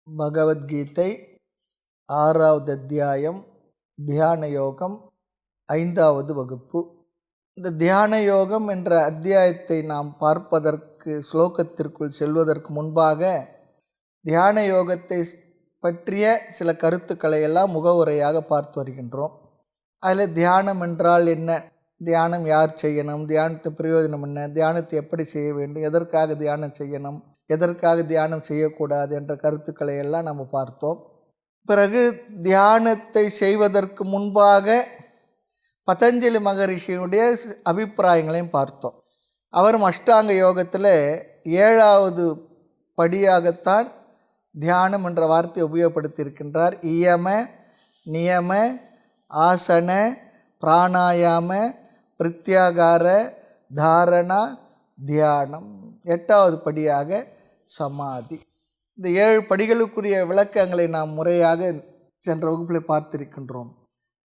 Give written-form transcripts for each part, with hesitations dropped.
பகவத்கீதை 6வது அத்தியாயம் தியான யோகம் 5வது வகுப்பு. இந்த தியான யோகம் என்ற அத்தியாயத்தை நாம் பார்ப்பதற்கு ஸ்லோகத்திற்குள் செல்வதற்கு முன்பாக தியான யோகத்தை பற்றிய சில கருத்துக்களை எல்லாம் முகவுரையாக பார்த்து வருகின்றோம். அதில் தியானம் என்றால் என்ன, தியானம் யார் செய்யணும், தியானத்து பிரயோஜனம் என்ன, தியானத்தை எப்படி செய்ய வேண்டும், எதற்காக தியானம் செய்யணும், எதற்காக தியானம் செய்யக்கூடாது என்ற கருத்துக்களை எல்லாம் நம்ம பார்த்தோம். பிறகு தியானத்தை செய்வதற்கு முன்பாக பதஞ்சலி மகரிஷியினுடைய அபிப்பிராயங்களையும் பார்த்தோம். அவரும் அஷ்டாங்க யோகத்தில் 7வது படியாகத்தான் தியானம் என்ற வார்த்தையை உபயோகப்படுத்தியிருக்கின்றார். இயம நியம ஆசன பிராணாயாம பிரத்யாகார தாரணா தியானம், 8வது படியாக சமாதி. இந்த 7 படிகளுக்குரிய விளக்கங்களை நாம் முறையாக சென்ற வகுப்பில் பார்த்திருக்கின்றோம்.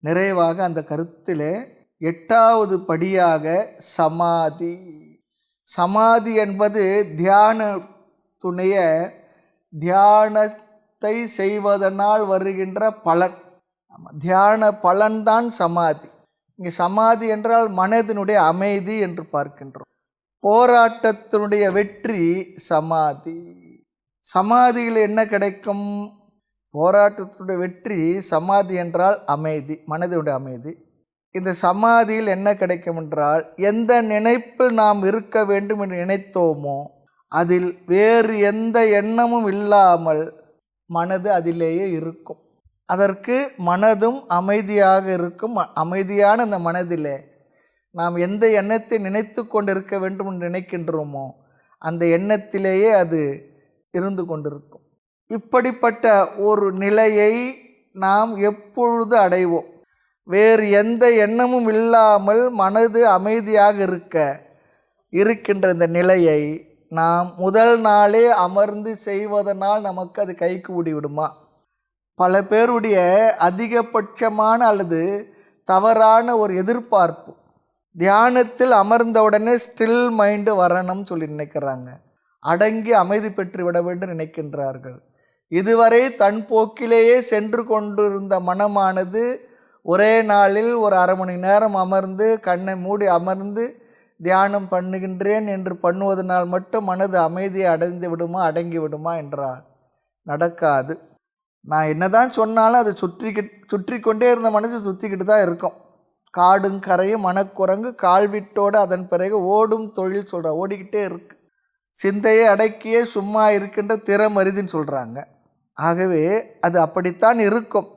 நிறைவாக அந்த கருத்திலே 8வது படியாக சமாதி. சமாதி என்பது தியானத்தை செய்வதனால் வருகின்ற பலன். தியான பலன்தான் சமாதி. இங்கே சமாதி என்றால் மனதினுடைய அமைதி என்று பார்க்கின்றோம். போராட்டத்தினுடைய வெற்றி சமாதி. சமாதியில் என்ன கிடைக்கும்? போராட்டத்தினுடைய வெற்றி. சமாதி என்றால் அமைதி, மனதினுடைய அமைதி. இந்த சமாதியில் என்ன கிடைக்கும் என்றால், எந்த நினைப்பில் நாம் இருக்க வேண்டும் என்று நினைத்தோமோ அதில் வேறு எந்த எண்ணமும் இல்லாமல் மனது அதிலேயே இருக்கும். அதற்கு மனதும் அமைதியாக இருக்கும். அமைதியான அந்த மனதிலே நாம் எந்த எண்ணத்தை நினைத்து கொண்டு இருக்க வேண்டும் என்று நினைக்கின்றோமோ அந்த எண்ணத்திலேயே அது இருந்து கொண்டிருக்கும். இப்படிப்பட்ட ஒரு நிலையை நாம் எப்பொழுது அடைவோம்? வேறு எந்த எண்ணமும் இல்லாமல் மனது அமைதியாக இருக்கின்ற இந்த நிலையை நாம் முதல் நாளே அமர்ந்து செய்வதனால் நமக்கு அது கைக்கு விடுமா? பல பேருடைய அதிகபட்சமான அல்லது தவறான ஒரு எதிர்பார்ப்பு, தியானத்தில் அமர்ந்தவுடனே ஸ்டில் மைண்டு வரணும்னு சொல்லி நினைக்கிறாங்க. அடங்கி அமைதி பெற்று விட வேண்டும் நினைக்கின்றார்கள். இதுவரை தன் போக்கிலேயே சென்று கொண்டிருந்த மனமானது ஒரே நாளில் ஒரு அரை மணி நேரம் அமர்ந்து கண்ணை மூடி அமர்ந்து தியானம் பண்ணுகின்றேன் என்று பண்ணுவதனால் மட்டும் மனது அமைதியை அடங்கி விடுமா என்றால் நடக்காது. நான் என்னதான் சொன்னாலும் அது சுற்றி கொண்டே இருந்த மனசு சுற்றிக்கிட்டு தான் இருக்கும். காடும் கரையும் மனக்குரங்கு கால்விட்டோடு அதன் பிறகு ஓடும் தொழில் ஓடிக்கிட்டே இருக்கு. சிந்தையை அடக்கியே சும்மா இருக்கின்ற திறமறிதுன்னு சொல்கிறாங்க. ஆகவே அது அப்படித்தான் இருக்கும்.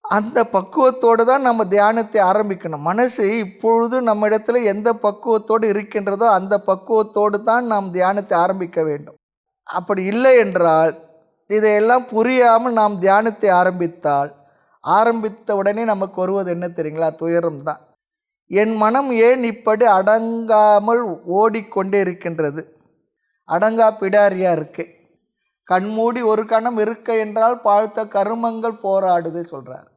அந்த பக்குவத்தோடு தான் நம்ம தியானத்தை ஆரம்பிக்கணும். மனசு இப்பொழுது நம்ம இடத்துல எந்த பக்குவத்தோடு இருக்கின்றதோ அந்த பக்குவத்தோடு தான் நாம் தியானத்தை ஆரம்பிக்க வேண்டும். அப்படி இல்லை என்றால், இதையெல்லாம் புரியாமல் நாம் தியானத்தை ஆரம்பித்த உடனே நமக்கு வருவது என்ன தெரியுங்களா? துயரம் தான். என் மனம் ஏன் இப்படி அடங்காமல் ஓடிக்கொண்டே இருக்கின்றது? அடங்கா பிடாரியாக இருக்கு. கண்மூடி ஒரு கணம் இருக்க என்றால் பார்த்த கர்மங்கள் போராடுது சொல்கிறார்.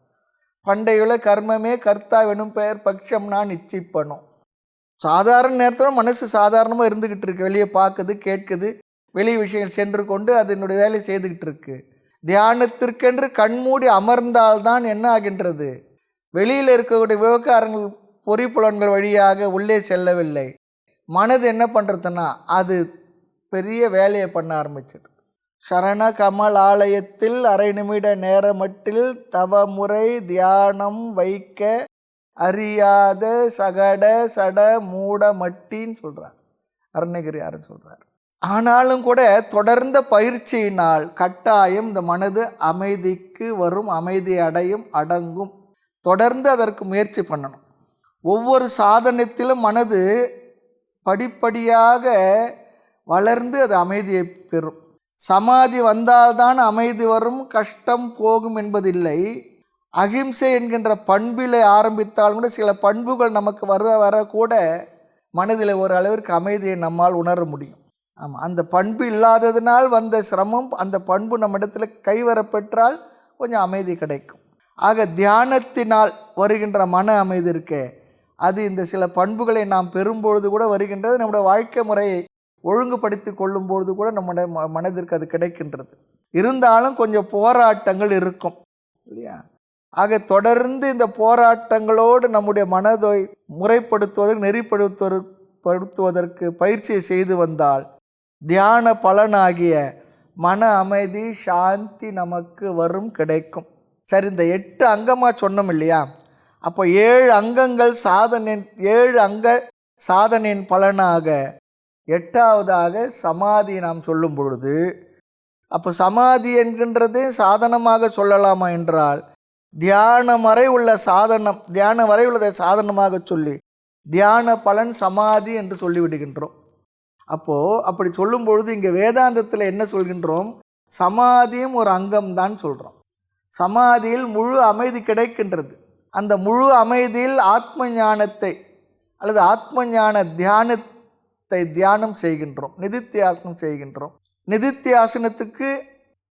பண்டையுள்ள கர்மமே கர்த்தா வெனும் பெயர் பட்சம் நான் நிச்சயிப்பணும். சாதாரண நேரத்தில் மனசு சாதாரணமாக இருந்துக்கிட்டு இருக்கு. வெளியே பார்க்குது, கேட்குது, வெளி விஷயங்கள் சென்று கொண்டு அதனுடைய வேலை செய்துக்கிட்டு இருக்கு. தியானத்திற்கென்று கண்மூடி அமர்ந்தால்தான் என்ன ஆகின்றது? வெளியில் இருக்கக்கூடிய விவகாரங்கள் பொறிப்புலன்கள் வழியாக உள்ளே செல்லவில்லை. மனது என்ன பண்ணுறதுன்னா அது பெரிய வேலையை பண்ண ஆரம்பிச்சது. சரண கமல் ஆலயத்தில் அரை நிமிட நேரமட்டில் தவமுறை தியானம் வைக்க அறியாத சகட சட மூட மட்டின்னு சொல்கிறார் அருணகிரியாருன்னு சொல்கிறார். ஆனாலும் கூட தொடர்ந்த பயிற்சியினால் கட்டாயம் இந்த மனது அமைதிக்கு வரும், அமைதி அடையும், அடங்கும். தொடர்ந்து அதற்கு முயற்சி பண்ணணும். ஒவ்வொரு சாதனத்திலும் மனது படிப்படியாக வளர்ந்து அது அமைதியை பெறும். சமாதி வந்தால்தான் அமைதி வரும், கஷ்டம் போகும் என்பதில்லை. அகிம்சை என்கின்ற பண்பில் ஆரம்பித்தாலும் கூட சில பண்புகள் நமக்கு வர கூட மனதில் ஒரு அளவிற்கு அமைதியை நம்மால் உணர முடியும். ஆமாம், அந்த பண்பு இல்லாததினால் வந்த சிரமம், அந்த பண்பு நம்ம இடத்துல கைவரப்பெற்றால் கொஞ்சம் அமைதி கிடைக்கும். ஆக தியானத்தினால் வருகின்ற மன அமைதி இருக்கே, அது இந்த சில பண்புகளை நாம் பெறும்பொழுது கூட வருகின்றது. நம்முடைய வாழ்க்கை முறையை ஒழுங்குபடுத்தி கொள்ளும்பொழுது கூட நம்முடைய மனதிற்கு அது கிடைக்கின்றது. இருந்தாலும் கொஞ்சம் போராட்டங்கள் இருக்கும் இல்லையா? ஆக தொடர்ந்து இந்த போராட்டங்களோடு நம்முடைய மனதை முறைப்படுத்துவதற்கு நெறிப்படுத்துவதற்கு பயிற்சியை செய்து வந்தால் தியான பலனாகிய மன அமைதி சாந்தி நமக்கு வரும் கிடைக்கும். சரி, இந்த 8 அங்கமாக சொன்னோம் இல்லையா? அப்போ 7 அங்கங்கள் 7 அங்க சாதனையின் பலனாக 8வதாக சமாதி நாம் சொல்லும் பொழுது, அப்போ சமாதி என்கின்றது சாதனமாக சொல்லலாமா என்றால், தியானம் வரை உள்ளதை சாதனமாக சொல்லி தியான பலன் சமாதி என்று சொல்லிவிடுகின்றோம். அப்போது அப்படி சொல்லும் பொழுது இங்கே வேதாந்தத்தில் என்ன சொல்கின்றோம்? சமாதியும் ஒரு அங்கம்தான் சொல்கிறோம். சமாதியில் முழு அமைதி கிடைக்கின்றது. அந்த முழு அமைதியில் ஆத்ம ஞானத்தை அல்லது ஆத்ம ஞான தியானம் செய்கின்றோம், நிதித்தியாசனம் செய்கின்றோம். நிதித்தியாசனத்துக்கு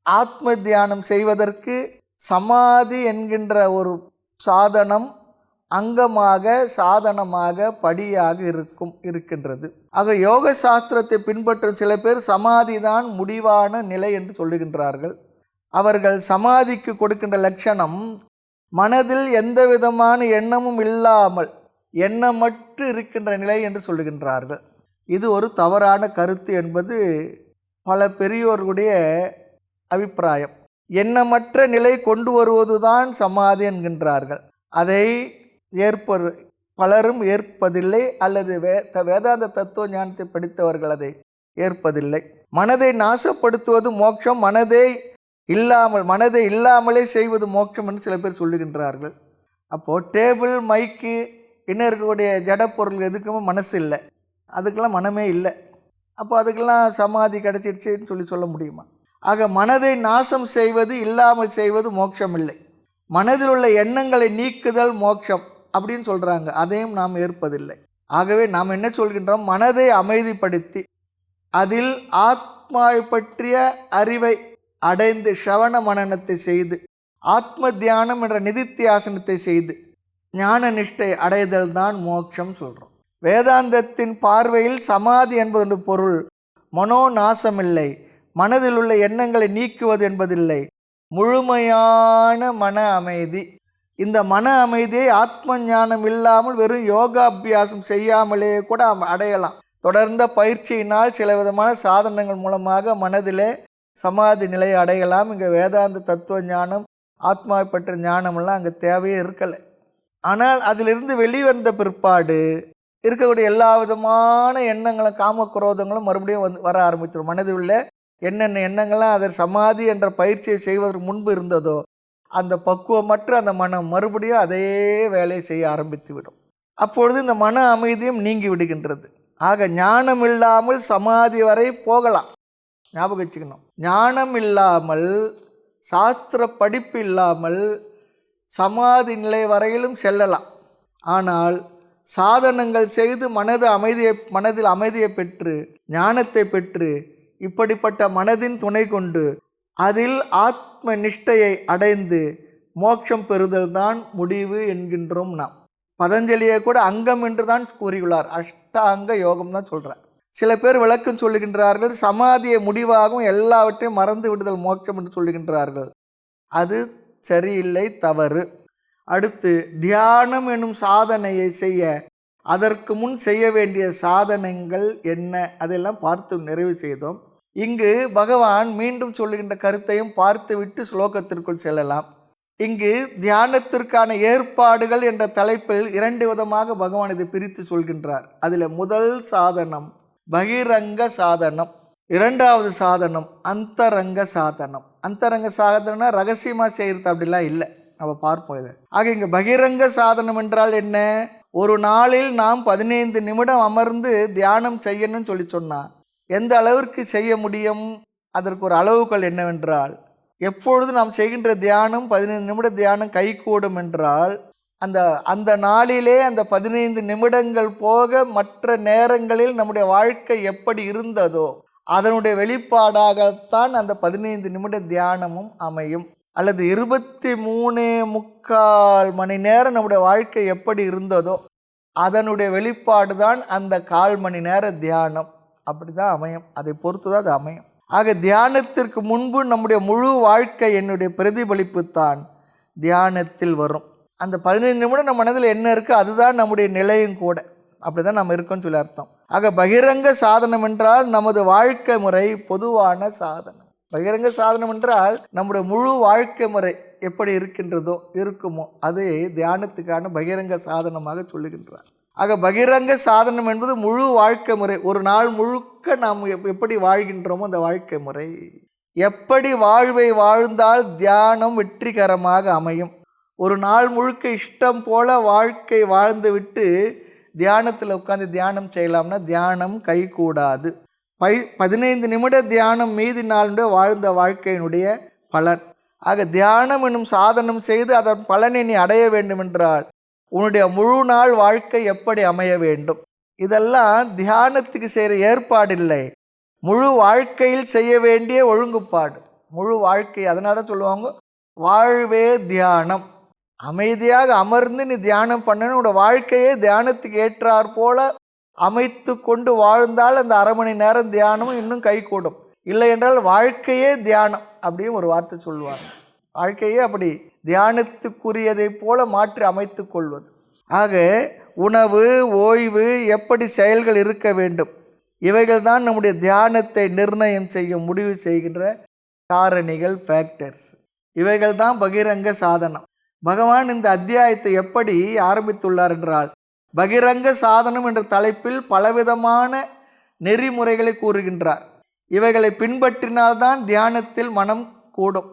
ஆத்ம தியானம் செய்வதற்கு சமாதி என்கின்ற ஒரு சாதனம் அங்கமாக சாதனமாக படியாக இருக்கின்றது. ஆக யோக சாஸ்திரத்தை பின்பற்றும் சில பேர் சமாதி தான் முடிவான நிலை என்று சொல்லுகின்றார்கள். அவர்கள் சமாதிக்கு கொடுக்கின்ற லட்சணம் மனதில் எந்த விதமான எண்ணமும் இல்லாமல் எண்ணமற்று இருக்கின்ற நிலை என்று சொல்லுகின்றார்கள். இது ஒரு தவறான கருத்து என்பது பல பெரியோர்களுடைய அபிப்பிராயம். எண்ணமற்ற நிலை கொண்டு வருவதுதான் சமாதி என்கின்றார்கள். அதை பலரும் ஏற்பதில்லை, அல்லது வேதாந்த தத்துவ ஞானத்தை படித்தவர்கள் அதை ஏற்பதில்லை. மனதை நாசப்படுத்துவது மோட்சம், மனதை இல்லாமலே செய்வது மோட்சம் என்று சில பேர் சொல்லுகின்றார்கள். அப்போது டேபிள், மைக்கு, இன்னும் இருக்கக்கூடிய ஜடப்பொருள் எதுக்குமே மனசு இல்லை, அதுக்கெல்லாம் மனமே இல்லை. அப்போ அதுக்கெல்லாம் சமாதி கிடச்சிடுச்சுன்னு சொல்ல முடியுமா? ஆக மனதை நாசம் செய்வது, இல்லாமல் செய்வது மோட்சம் இல்லை. மனதில் உள்ள எண்ணங்களை நீக்குதல் மோட்சம் அப்படின்னு சொல்கிறாங்க, அதையும் நாம் ஏற்பதில்லை. ஆகவே நாம் என்ன சொல்கின்றோம்? மனதை அமைதிப்படுத்தி அதில் ஆத்மாவை பற்றிய அறிவை அடைந்து ஸ்ரவண மனனத்தை செய்து ஆத்ம தியானம் என்ற நிதித்தியாசனத்தை செய்து ஞான நிஷ்டை அடைதல் தான் மோட்சம் சொல்கிறோம். வேதாந்தத்தின் பார்வையில் சமாதி என்பது பொருள் மனோ நாசமில்லை, மனதில் உள்ள எண்ணங்களை நீக்குவது என்பதில்லை, முழுமையான மன அமைதி. இந்த மன அமைதியை ஆத்ம ஞானம் இல்லாமல் வெறும் யோகாபியாசம் செய்யாமலே கூட அடையலாம். தொடர்ந்த பயிற்சியினால் சில விதமான சாதனங்கள் மூலமாக மனதிலே சமாதி நிலையை அடையலாம். இங்கே வேதாந்த தத்துவ ஞானம், ஆத்மாவை பற்ற ஞானமெல்லாம் அங்கே தேவையே இருக்கலை. ஆனால் அதிலிருந்து வெளிவந்த பிற்பாடு இருக்கக்கூடிய எல்லா விதமான எண்ணங்களும் காமக்குரோதங்களும் மறுபடியும் வர ஆரம்பிச்சிடும். மனதில் உள்ள என்னென்ன எண்ணங்கள்லாம் அதை சமாதி என்ற பயிற்சியை செய்வதற்கு முன்பு இருந்ததோ அந்த பக்குவமற்ற அந்த மனம் மறுபடியும் அதே வேலையை செய்ய ஆரம்பித்து விடும். அப்பொழுது இந்த மன அமைதியும் நீங்கி விடுகின்றது. ஆக ஞானம் இல்லாமல் சமாதி வரை போகலாம். ஞாபகம் வச்சுக்கணும், ஞானம் இல்லாமல் சாஸ்திர படிப்பு இல்லாமல் சமாதி நிலை வரையிலும் செல்லலாம். ஆனால் சாதனங்கள் செய்து மனதில் அமைதியை பெற்று ஞானத்தை பெற்று இப்படிப்பட்ட மனதின் துணை கொண்டு அதில் ஆத்ம நிஷ்டையை அடைந்து மோட்சம் பெறுதல் தான் முடிவு என்கின்றோம். நாம் பதஞ்சலியை கூட அங்கம் என்று தான் கூறியுள்ளார், அஷ்டாங்க யோகம் தான் சொல்கிறார். சில பேர் விளக்கம் சொல்லுகின்றார்கள், சமாதியை முடிவாகவும் எல்லாவற்றையும் மறந்து விடுதல் மோட்சம் என்று சொல்லுகின்றார்கள். அது சரியில்லை, தவறு. அடுத்து தியானம் எனும் சாதனையை செய்ய அதற்கு முன் செய்ய வேண்டிய சாதனைகள் என்ன, அதெல்லாம் பார்த்து நிறைவு செய்தோம். இங்கு பகவான் மீண்டும் சொல்லுகின்ற கருத்தையும் பார்த்துவிட்டு ஸ்லோகத்திற்குள் செல்லலாம். இங்கு தியானத்திற்கான ஏற்பாடுகள் என்ற தலைப்பில் 2 விதமாக பகவான் இதை பிரித்து சொல்கின்றார். அதில் முதல் சாதனம் பகிரங்க சாதனம், 2வது சாதனம் அந்தரங்க சாதனம். அந்தரங்க சாதனம் ரகசியமாக செய்கிறது அப்படிலாம் இல்லை, நம்ம பார்ப்போம் இதை. ஆக இங்கே பகிரங்க சாதனம் என்றால் என்ன? ஒரு நாளில் நாம் 15 நிமிடம் அமர்ந்து தியானம் செய்யணும்னு சொன்னால் எந்த அளவிற்கு செய்ய முடியும்? அதற்கு ஒரு அளவுகள் என்னவென்றால், எப்பொழுது நாம் செய்கின்ற தியானம் 15 நிமிட தியானம் கைகூடும் என்றால் அந்த நாளிலே அந்த 15 நிமிடங்கள் போக மற்ற நேரங்களில் நம்முடைய வாழ்க்கை எப்படி இருந்ததோ அதனுடைய வெளிப்பாடாகத்தான் அந்த 15 நிமிட தியானமும் அமையும். அல்லது 23.25 மணி நேரம் நம்முடைய வாழ்க்கை எப்படி இருந்ததோ அதனுடைய வெளிப்பாடு தான் அந்த 1/4 மணி நேர தியானம். அப்படி தான் அமையும், அதை பொறுத்து தான் அது அமையும். ஆக தியானத்திற்கு முன்பு நம்முடைய முழு வாழ்க்கை என்னுடைய பிரதிபலிப்பு தான் தியானத்தில் வரும். அந்த 15 நிமிடம் நம்ம மனதில் என்ன இருக்குது அதுதான் நம்முடைய நிலையும் கூட. அப்படி தான் நம்ம இருக்கோம்னு சொல்லி அர்த்தம். ஆக பகிரங்க சாதனம் என்றால் நமது வாழ்க்கை முறை பொதுவான சாதனம். பகிரங்க சாதனம் என்றால் நம்முடைய முழு வாழ்க்கை முறை எப்படி இருக்கின்றதோ இருக்குமோ அது தியானத்துக்கான பகிரங்க சாதனமாக சொல்லுகின்றார். ஆக பகிரங்க சாதனம் என்பது முழு வாழ்க்கை முறை. ஒரு நாள் முழுக்க நாம் எப்படி வாழ்கின்றோமோ அந்த வாழ்க்கை முறை. எப்படி வாழ்வை வாழ்ந்தால் தியானம் வெற்றிகரமாக அமையும். ஒரு நாள் முழுக்க இஷ்டம் போல வாழ்க்கை வாழ்ந்து விட்டு தியானத்தில் உட்காந்து தியானம் செய்யலாம்னா தியானம் கைகூடாது. 15 நிமிட தியானம் மீதி நாளுடைய வாழ்ந்த வாழ்க்கையினுடைய பலன். ஆக தியானம் என்னும் சாதனம் செய்து அதன் பலனை நீ அடைய வேண்டுமென்றால் உன்னுடைய முழு நாள் வாழ்க்கை எப்படி அமைய வேண்டும்? இதெல்லாம் தியானத்துக்கு செய்கிற ஏற்பாடு இல்லை, முழு வாழ்க்கையில் செய்ய வேண்டிய ஒழுங்குப்பாடு. முழு வாழ்க்கை. அதனால தான் சொல்லுவாங்க வாழ்வே தியானம். அமைதியாக அமர்ந்து நீ தியானம் பண்ணணும். உன்னோட வாழ்க்கையே தியானத்துக்கு ஏற்றாற் போல அமைத்து கொண்டு வாழ்ந்தால் அந்த அரை மணி நேரம் தியானமும் இன்னும் கைகூடும். இல்லை என்றால் வாழ்க்கையே தியானம் அப்படியும் ஒரு வார்த்தை சொல்லுவாங்க. வாழ்க்கையே அப்படி தியானத்துக்குரியதை போல மாற்றி அமைத்து கொள்வது. ஆக உணவு, ஓய்வு, எப்படி செயல்கள் இருக்க வேண்டும், இவைகள் தான் நம்முடைய தியானத்தை நிர்ணயம் செய்யும், முடிவு செய்கின்ற காரணிகள், ஃபேக்டர்ஸ். இவைகள் தான் பகிரங்க சாதனம். பகவான் இந்த அத்தியாயத்தை எப்படி ஆரம்பித்துள்ளார் என்றால் பகிரங்க சாதனம் என்ற தலைப்பில் பலவிதமான நெறிமுறைகளை கூறுகின்றார். இவைகளை பின்பற்றினால்தான் தியானத்தில் மனம் கூடும்.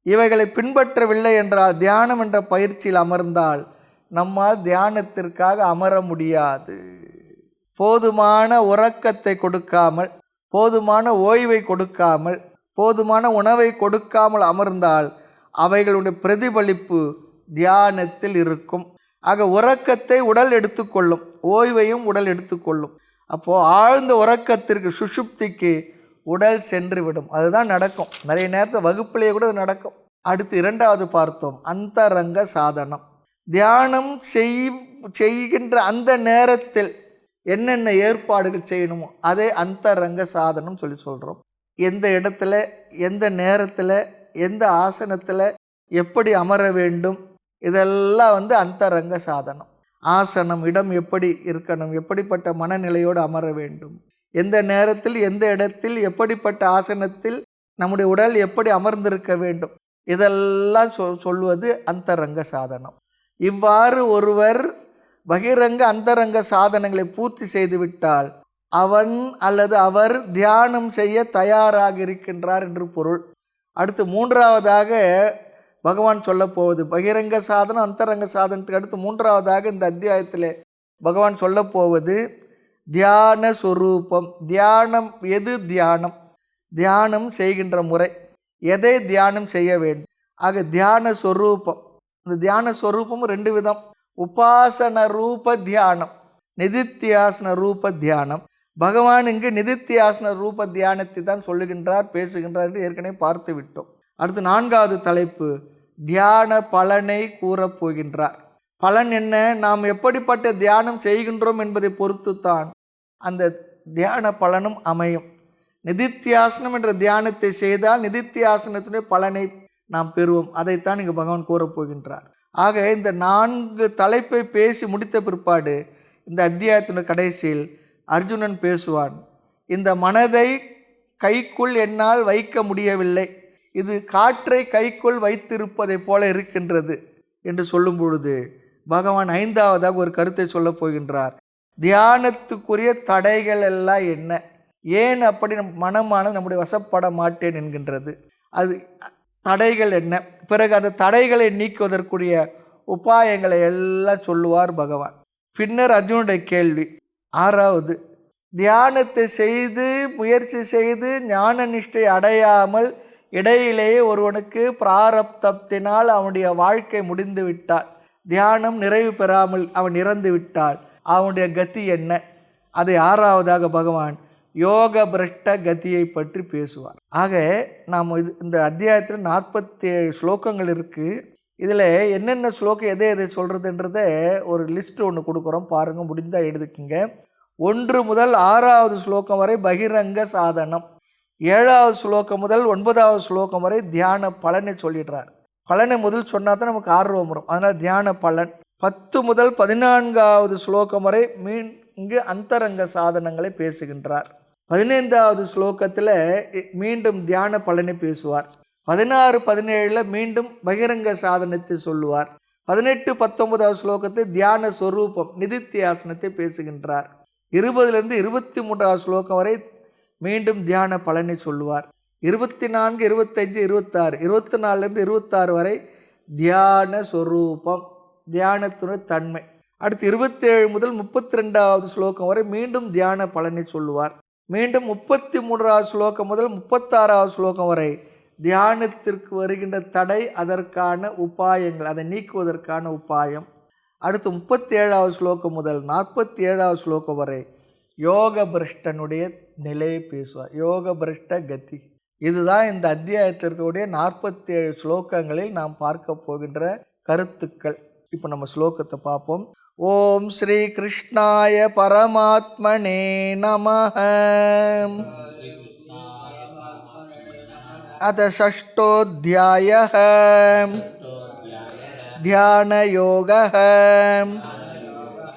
இவைகளை பின்பற்றவில்லை என்றால் தியானம் என்ற பயிற்சியில் அமர்ந்தால் நம்மால் தியானத்திற்காக அமர முடியாது. போதுமான உறக்கத்தை கொடுக்காமல், போதுமான ஓய்வை கொடுக்காமல், போதுமான உணவை கொடுக்காமல் அமர்ந்தால் அவைகளுடைய பிரதிபலிப்பு தியானத்தில் இருக்கும். ஆக உறக்கத்தை உடல் எடுத்துக்கொள்ளும், ஓய்வையும் உடல் எடுத்துக்கொள்ளும். அப்போது ஆழ்ந்த உறக்கத்திற்கு, சுஷுப்திக்கு உடல் சென்று விடும். அதுதான் நடக்கும். நிறைய நேரத்தில் வகுப்பிலேயே கூட அது நடக்கும். அடுத்து 2வது பார்த்தோம், அந்தரங்க சாதனம். தியானம் செய்கின்ற அந்த நேரத்தில் என்னென்ன ஏற்பாடுகள் செய்யணுமோ அதே அந்தரங்க சாதனம் சொல்லி சொல்கிறோம். எந்த இடத்துல, எந்த நேரத்தில், எந்த ஆசனத்தில் எப்படி அமர வேண்டும், இதெல்லாம் அந்தரங்க சாதனம். ஆசனம், இடம் எப்படி இருக்கணும், எப்படிப்பட்ட மனநிலையோடு அமர வேண்டும், எந்த நேரத்தில், எந்த இடத்தில், எப்படிப்பட்ட ஆசனத்தில் நம்முடைய உடல் எப்படி அமர்ந்திருக்க வேண்டும், இதெல்லாம் சொல்வது அந்தரங்க சாதனம். இவ்வாறு ஒருவர் பகிரங்க அந்தரங்க சாதனங்களை பூர்த்தி செய்துவிட்டால் அவன் அல்லது அவர் தியானம் செய்ய தயாராக இருக்கின்றார் என்று பொருள். அடுத்து 3வதாக பகவான் சொல்லப்போவது பகிரங்க சாதனம், அந்தரங்க சாதனத்துக்கு அடுத்து 3வதாக இந்த அத்தியாயத்தில் பகவான் சொல்லப்போவது தியான சொரூபம். தியானம் எது? தியானம், தியானம் செய்கின்ற முறை, எதை தியானம் செய்ய வேண்டும். ஆக தியான சொரூபம். இந்த தியான சொரூபம் 2 விதம். உபாசன ரூப தியானம், நிதித்தியாசன ரூப தியானம். பகவான் இங்கு நிதித்தியாசன ரூப தியானத்தை தான் சொல்லுகின்றார், பேசுகின்றார் என்று ஏற்கனவே பார்த்து விட்டோம். அடுத்து 4வது தலைப்பு தியான பலனை கூறப்போகின்றார். பலன் என்ன? நாம் எப்படிப்பட்ட தியானம் செய்கின்றோம் என்பதை பொறுத்து தான் அந்த தியான பலனும் அமையும். நிதித்தியாசனம் என்ற தியானத்தை செய்தால் நிதித்தியாசனத்தினுடைய பலனை நாம் பெறுவோம். அதைத்தான் இங்கு பகவான் கூறப்போகின்றார். ஆக இந்த 4 தலைப்பை பேசி முடித்த பிற்பாடு இந்த அத்தியாயத்தினுடைய கடைசியில் அர்ஜுனன் பேசுவான். இந்த மனதை கைக்குள் என்னால் வைக்க முடியவில்லை, இது காற்றை கைக்குள் வைத்திருப்பதை போல இருக்கின்றது என்று சொல்லும் பொழுது பகவான் 5வதாக ஒரு கருத்தை சொல்லப் போகின்றார். தியானத்துக்குரிய தடைகள் எல்லாம் என்ன, ஏன் அப்படி மனமானது நம்முடைய வசப்பட மாட்டேன் என்கின்றது, அது தடைகள் என்ன, பிறகு அந்த தடைகளை நீக்குவதற்குரிய உபாயங்களை எல்லாம் சொல்லுவார் பகவான். பின்னர் அர்ஜுனுடைய கேள்வி 6வது, தியானத்தை செய்து முயற்சி செய்து ஞான நிஷ்டை அடையாமல் இடையிலேயே ஒருவனுக்கு பிராரப்தத்தினால் அவனுடைய வாழ்க்கை முடிந்து விட்டால், தியானம் நிறைவு பெறாமல் அவன் இறந்து விட்டால் அவனுடைய கதி என்ன, அதை 6வதாக பகவான் யோக பிரஷ்ட கதியை பற்றி பேசுவார். ஆக நாம் இந்த அத்தியாயத்தில் 47 ஸ்லோகங்கள் இருக்குது. இதில் என்னென்ன ஸ்லோகம் எதை எதை சொல்கிறதுன்றத ஒரு லிஸ்ட் ஒன்று கொடுக்குறோம், பாருங்கள், முடிந்தால் எழுதுக்குங்க. 1 முதல் 6வது ஸ்லோகம் வரை பகிரங்க சாதனம். 7வது ஸ்லோகம் முதல் 9வது ஸ்லோகம் வரை தியான பலனை சொல்லிடுறார். பலனை முதல் சொன்னா தான் நமக்கு ஆர்வம் வரும். அதனால் தியான பலன் 10 முதல் 14வது ஸ்லோகம் வரை இங்கு அந்தரங்க சாதனங்களை பேசுகின்றார். 15வது ஸ்லோகத்தில் மீண்டும் தியான பலனை பேசுவார். 16, 17 மீண்டும் பகிரங்க சாதனத்தை சொல்லுவார். 18, 19வது ஸ்லோகத்தை தியான சொரூபம் நிதித்தியாசனத்தை பேசுகின்றார். 20லிருந்து 23வது ஸ்லோகம் வரை மீண்டும் தியான பலனை சொல்லுவார். 24, 25, 26, 24லிருந்து 26 வரை தியான சொரூபம் தியானத்துடைய தன்மை. அடுத்து 27 முதல் 32வது ஸ்லோகம் வரை மீண்டும் தியான பலனை சொல்லுவார். மீண்டும் 33வது ஸ்லோகம் முதல் 36வது ஸ்லோகம் வரை தியானத்திற்கு வருகின்ற தடை, அதற்கான உபாயங்கள், அதை நீக்குவதற்கான உபாயம். அடுத்து 37வது ஸ்லோகம் முதல் 47வது ஸ்லோகம் வரை யோக பிரஷ்டனுடைய நிலையை பேசுவார். யோக பிரஷ்ட கதி. இதுதான் இந்த அத்தியாயத்திற்குடைய 47 ஸ்லோகங்களில் நாம் பார்க்க போகின்ற கருத்துக்கள். இப்போ நம்ம ஸ்லோகத்தை பார்ப்போம். ஓம் ஸ்ரீ கிருஷ்ணாய பரமாத்மனே நமஹ. அத ஷஷ்டோத்யாயः தியான யோகः.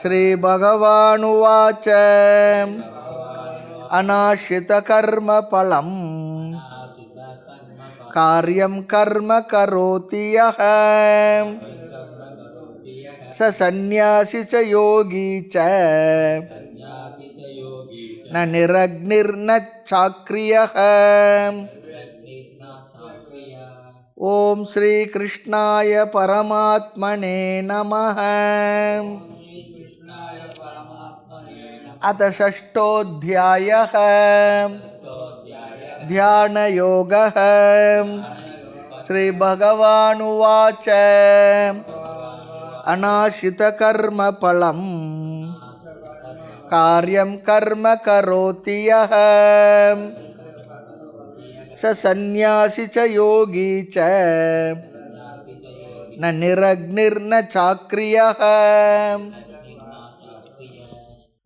ஸ்ரீ பகவானுவாச்ச அநாஷ்ரித கர்ம பலம் காரியம் கர்ம கரோதி யः ச சந்நியாசி ச யோகி ச ந நிரக்னிர்ந சாக்ரியः. ஓம் ஸ்ரீ கிருஷ்ணாய பரமாத்மனே நமஹ. அத ஷஷ்டோத்யாயः தியான யோகः. ஸ்ரீ பகவானுவாச்ச அநாஷ்ரித கர்ம பலம் காரியம் கர்ம கரோதி யः ச சந்நியாசி ச யோகி ச ந நிரக்னிர்ந சாக்ரியः.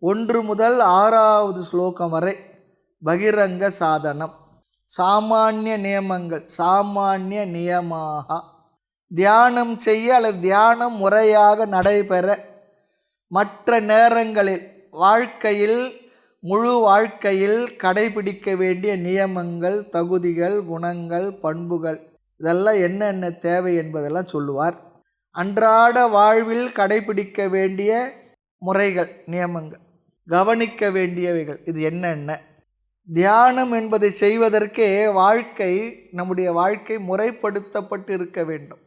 1 முதல் 6வது ஸ்லோகம் வரை பகிரங்க சாதனம். சாமானிய நியமங்கள். சாமானிய நியமாக தியானம் செய்ய அல்லது தியானம் முறையாக நடைபெற மற்ற நேரங்களில் வாழ்க்கையில் முழு வாழ்க்கையில் கடைபிடிக்க வேண்டிய நியமங்கள், தகுதிகள், குணங்கள், பண்புகள், இதெல்லாம் என்னென்ன தேவை என்பதெல்லாம் சொல்லுவார். அன்றாட வாழ்வில் கடைபிடிக்க வேண்டிய முறைகள், நியமங்கள், கவனிக்க வேண்டியவைகள், இது என்னென்ன. தியானம் என்பதை செய்வதற்கே நம்முடைய வாழ்க்கை முறைப்படுத்தப்பட்டு இருக்க வேண்டும்.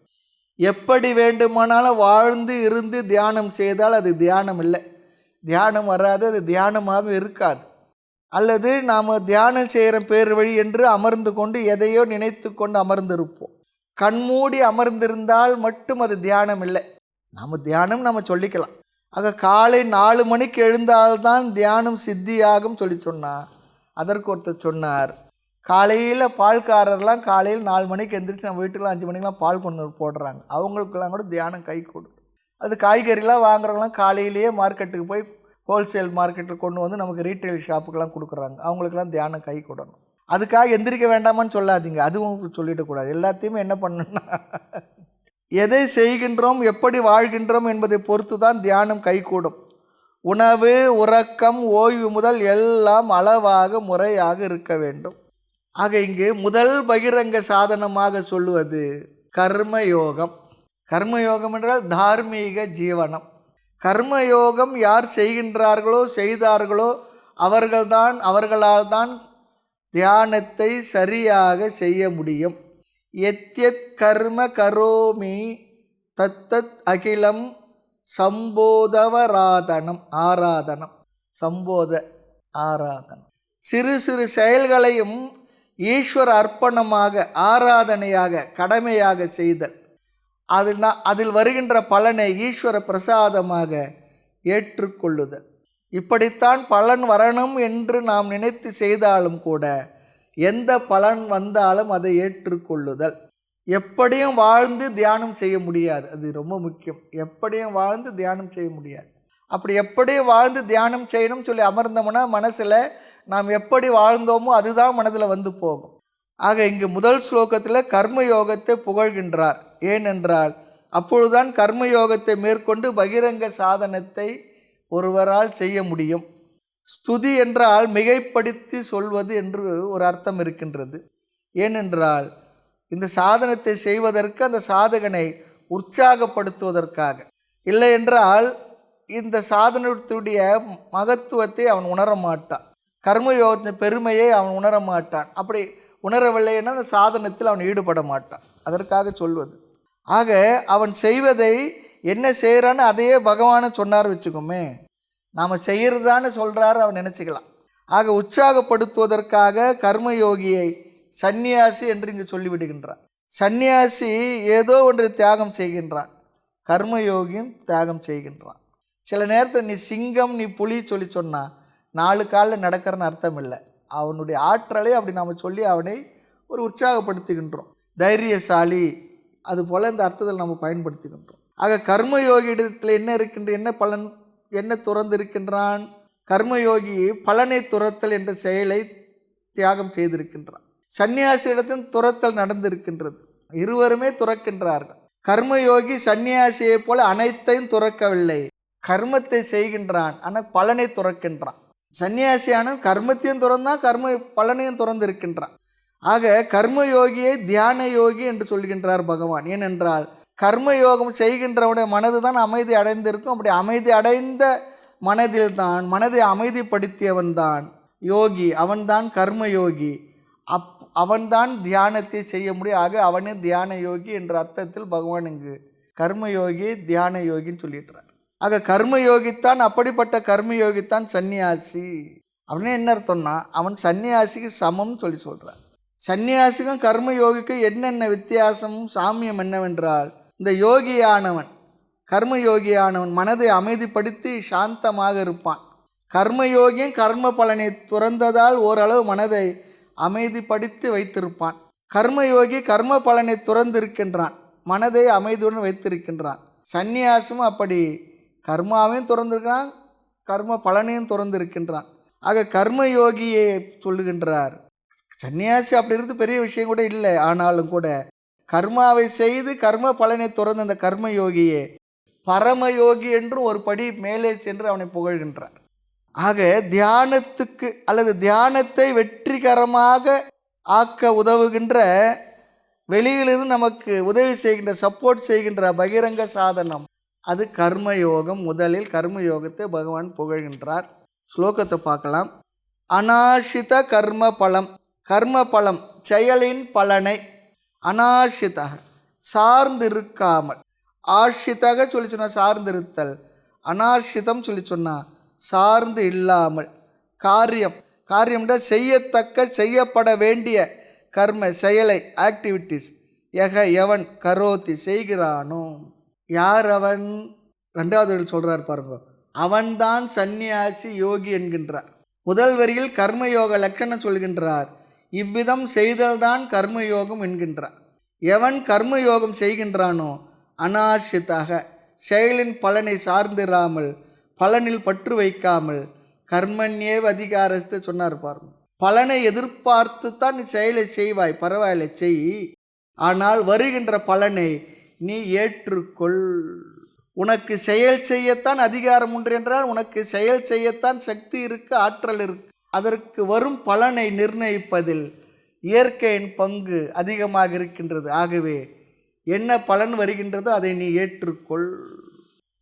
எப்படி வேண்டுமானாலும் வாழ்ந்து இருந்து தியானம் செய்தால் அது தியானம் இல்லை, தியானம் வராது, அது தியானமாக இருக்காது. அல்லது நாம் தியானம் செய்கிற பேர் வழி என்று அமர்ந்து கொண்டு எதையோ நினைத்து கொண்டு அமர்ந்திருப்போம். கண்மூடி அமர்ந்திருந்தால் மட்டும் அது தியானம் இல்லை. நம்ம சொல்லிக்கலாம். ஆக காலை 4 மணிக்கு எழுந்தால்தான் தியானம் சித்தியாகும் சொன்னார். அதற்கு ஒருத்தர் சொன்னார், காலையில் பால்காரர்லாம் காலையில் 4 மணிக்கு எந்திரிச்சு நம்ம வீட்டுக்குலாம் 5 மணிக்கெலாம் பால் கொண்டு போடுறாங்க. அவங்களுக்கெல்லாம் கூட தியானம் கை கொடுக்கும். அது காய்கறிலாம் வாங்குறவங்களாம் காலையிலேயே மார்க்கெட்டுக்கு போய் ஹோல்சேல் மார்க்கெட்டில் கொண்டு வந்து நமக்கு ரீட்டைல் ஷாப்புக்கெல்லாம் கொடுக்குறாங்க. அவங்களுக்கெல்லாம் தியானம் கை கொடுக்கணும். அதுக்காக எந்திரிக்க வேண்டாமான்னு சொல்லாதீங்க, அதுவும் சொல்லிடக்கூடாது. எல்லாத்தையுமே என்ன பண்ணணும்னா, எதை செய்கின்றோம், எப்படி வாழ்கின்றோம் என்பதை பொறுத்து தான் தியானம் கைகூடும். உணவு, உறக்கம், ஓய்வு முதல் எல்லாம் அளவாக முறையாக இருக்க வேண்டும். ஆக இங்கு முதல் பகிரங்க சாதனமாக சொல்லுவது கர்மயோகம். கர்மயோகம் என்றால் தார்மீக ஜீவனம். கர்மயோகம் யார் செய்தார்களோ அவர்களால் தான் தியானத்தை சரியாக செய்ய முடியும். எத்யத் கர்ம கரோமி தத்தத் அகிலம் சம்போதவராதனம். ஆராதனம். சிறு சிறு செயல்களையும் ஈஸ்வர அர்ப்பணமாக, ஆராதனையாக, கடமையாக செய்தல். அதில் வருகின்ற பலனை ஈஸ்வர பிரசாதமாக ஏற்றுக்கொள்ளுதல். இப்படித்தான் பலன் வரணும் என்று நாம் நினைத்து செய்தாலும் கூட எந்த பலன் வந்தாலும் அதை ஏற்றுக்கொள்ளுதல். எப்படியும் வாழ்ந்து தியானம் செய்ய முடியாது, அது ரொம்ப முக்கியம். எப்படியும் வாழ்ந்து தியானம் செய்ய முடியாது. அப்படி எப்படியும் வாழ்ந்து தியானம் செய்யணும்னு சொல்லி அமர்ந்தோம்னா மனசில் நாம் எப்படி வாழ்ந்தோமோ அதுதான் மனதில் வந்து போகும். ஆக இங்கு முதல் ஸ்லோகத்தில் கர்மயோகத்தை புகழ்கின்றார். ஏனென்றால் அப்பொழுதுதான் கர்மயோகத்தை மேற்கொண்டு பகிரங்க சாதனத்தை ஒருவரால் செய்ய முடியும். ஸ்துதி என்றால் மிகைப்படுத்தி சொல்வது என்று ஒரு அர்த்தம் இருக்கின்றது. ஏனென்றால் இந்த சாதனத்தை செய்வதற்கு அந்த சாதகனை உற்சாகப்படுத்துவதற்காக, இல்லை என்றால் இந்த சாதனத்துடைய மகத்துவத்தை அவன் உணர மாட்டான், கர்மயோகத்தின் பெருமையை அவன் உணர மாட்டான். அப்படி உணரவில்லை என அந்த சாதனத்தில் அவன் ஈடுபட மாட்டான், அதற்காக சொல்வது. ஆக அவன் செய்வதை என்ன செய்கிறான்னு அதையே பகவானை சொன்னார் வச்சுக்கோமே, நாம் செய்கிறதான்னு சொல்கிறாரு அவன் நினச்சிக்கலாம். ஆக உற்சாகப்படுத்துவதற்காக கர்மயோகியை சந்நியாசி என்று இங்கு சொல்லிவிடுகின்றான். சந்நியாசி ஏதோ ஒன்று தியாகம் செய்கின்றான், கர்மயோகியும் தியாகம் செய்கின்றான். சில நேரத்தில் நீ சிங்கம் நீ புலி சொல்லி சொன்னால் 4 காலில் நடக்கிறன்னு அர்த்தம் இல்லை. அவனுடைய ஆற்றலை அப்படி நாம் சொல்லி அவனை ஒரு உற்சாகப்படுத்துகின்றோம். தைரியசாலி அதுபோல் இந்த அர்த்தத்தில் நம்ம பயன்படுத்துகின்றோம். ஆக கர்மயோகி இடத்தில் என்ன இருக்கின்ற, என்ன பலன், என்ன துறந்து இருக்கின்றான்? கர்மயோகி பலனை துரத்தல் என்ற செயலை தியாகம் செய்திருக்கின்றான். சன்னியாசி இடத்தில் துரத்தல் நடந்திருக்கின்றது, இருவருமே துறக்கின்றார்கள். கர்மயோகி சன்னியாசியை போல அனைத்தையும் துறக்கவில்லை, கர்மத்தை செய்கின்றான், ஆனால் பலனை துறக்கின்றான். சன்னியாசியான கர்மத்தையும் துறந்தான், கர்ம பலனையும் துறந்திருக்கின்றான். ஆக கர்மயோகியை தியான யோகி என்று சொல்கின்றார் பகவான். ஏனென்றால் கர்மயோகம் செய்கின்றவனுடைய மனது தான் அமைதி அடைந்திருக்கும். அப்படி அமைதி அடைந்த மனதில் தான், மனதை அமைதிப்படுத்தியவன் தான் யோகி, அவன்தான் கர்மயோகி. அவன்தான் தியானத்தை செய்ய முடியும். ஆக அவனே தியான யோகி என்ற அர்த்தத்தில் பகவான் இங்கு கர்மயோகி தியான யோகின்னு சொல்லிடுறார். ஆக கர்மயோகித்தான், அப்படிப்பட்ட கர்மயோகித்தான் சன்னியாசி. அவனே என்ன அர்த்தம்னா அவன் சன்னியாசிக்கு சமம் சொல்லி சொல்கிறார். சன்னியாசிக்கும் கர்மயோகிக்கும் என்னென்ன வித்தியாசமும் சாமியம் என்னவென்றால், இந்த யோகியானவன் கர்மயோகியானவன் மனதை அமைதிப்படுத்தி சாந்தமாக இருப்பான். கர்மயோகியும் கர்ம பலனை துறந்ததால் ஓரளவு மனதை அமைதிப்படுத்தி வைத்திருப்பான். கர்மயோகி கர்ம பலனை துறந்திருக்கின்றான், மனதை அமைதியுடன் வைத்திருக்கின்றான். சந்நியாசமும் அப்படி கர்மாவையும் துறந்திருக்கிறான், கர்ம பலனையும் துறந்திருக்கின்றான். ஆக கர்மயோகியை சொல்லுகின்றார். சன்னியாசி அப்படி இருந்து பெரிய விஷயம் கூட இல்லை, ஆனாலும் கூட கர்மாவை செய்து கர்ம பலனை துறந்த அந்த கர்மயோகியே பரமயோகி என்றும் ஒரு படி மேலே சென்று அவனை புகழ்கின்றார். ஆக தியானத்துக்கு அல்லது தியானத்தை வெற்றிகரமாக ஆக்க உதவுகின்ற, வெளியிலிருந்து நமக்கு உதவி செய்கின்ற, சப்போர்ட் செய்கின்ற பகிரங்க சாதனம் அது கர்மயோகம். முதலில் கர்மயோகத்தை பகவான் புகழ்கின்றார். ஸ்லோகத்தை பார்க்கலாம். அநாஷித கர்ம பலம், கர்ம பலம் செயலின் பலனை அநாஷிதக சார்ந்திருக்காமல், ஆஷிதக சொல்லி சொன்னால் சார்ந்திருத்தல், அநாஷிதம் சொல்லி சொன்னால் சார்ந்து இல்லாமல், காரியம்ன்ற செய்யத்தக்க செய்யப்பட வேண்டிய கர்ம செயலை ஆக்டிவிட்டீஸ் எவன் கரோத்தி செய்கிறானோ, யார் அவன்? 2வது சொல்கிறார் பாருங்க, அவன்தான் சந்நியாசி யோகி என்கின்றார். முதல் வரியில் கர்மயோக லட்சணம் சொல்கின்றார். இவ்விதம் செய்தல்தான் கர்மயோகம் என்கின்றார். எவன் கர்மயோகம் செய்கின்றானோ அநாஷிதாக செயலின் பலனை சார்ந்திராமல், பலனில் பற்று வைக்காமல், கர்மண்யேவ அதிகாரத்தை சொன்னார் பாருங்க. பலனை எதிர்பார்த்து தான் நீ செயலை செய்வாய், பரவாயில்லை செய், ஆனால் வருகின்ற பலனை நீ ஏற்றுக்கொள். உனக்கு செயல் செய்யத்தான் அதிகாரம் உண்டு என்றால் உனக்கு செயல் செய்யத்தான் சக்தி இருக்கு, ஆற்றல் இருக்கு. அதற்கு வரும் பலனை நிர்ணயிப்பதில் இயற்கையின் பங்கு அதிகமாக இருக்கின்றது. ஆகவே என்ன பலன் வருகின்றதோ அதை நீ ஏற்றுக்கொள்,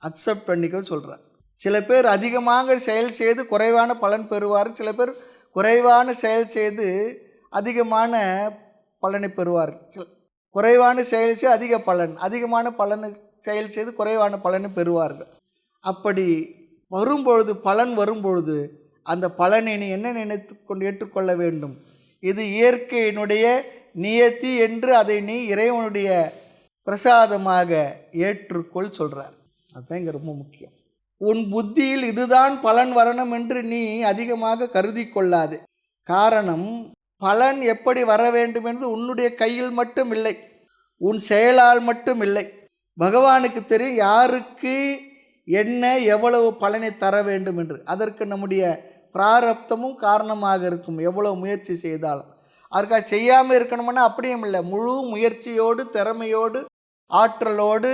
அக்செப்ட் பண்ணிக்கோ சொல்கிறார். சில பேர் அதிகமாக செயல் செய்து குறைவான பலன் பெறுவார், சில பேர் குறைவான செயல் செய்து அதிகமான பலனை பெறுவார். குறைவான செயல் செய்து அதிக பலன், அதிகமான பலனை செயல் செய்து குறைவான பலனை பெறுவார்கள். அப்படி வரும்பொழுது, பலன் வரும்பொழுது அந்த பலனை நீ என்ன நினைத்து கொண்டு ஏற்றுக்கொள்ள வேண்டும்? இது இயற்கையினுடைய நியத்தி என்று அதை நீ இறைவனுடைய பிரசாதமாக ஏற்றுக்கொள் சொல்கிறார். அதுதான் இங்கே ரொம்ப முக்கியம். உன் புத்தியில் இதுதான் பலன் வரணும் என்று நீ அதிகமாக கருதி கொள்ளாது. காரணம், பலன் எப்படி வர வேண்டும் என்று உன்னுடைய கையில் மட்டும் இல்லை, உன் செயலால் மட்டும் இல்லை. பகவானுக்கு தெரியும் யாருக்கு என்ன எவ்வளவு பலனை தர வேண்டும் என்று. அதற்கு நம்முடைய பிராரப்தமும் காரணமாக இருக்கும். எவ்வளோ முயற்சி செய்தாலும் அதுக்காக செய்யாமல் இருக்கணும்னா அப்படியும் இல்லை. முழு முயற்சியோடு, திறமையோடு, ஆற்றலோடு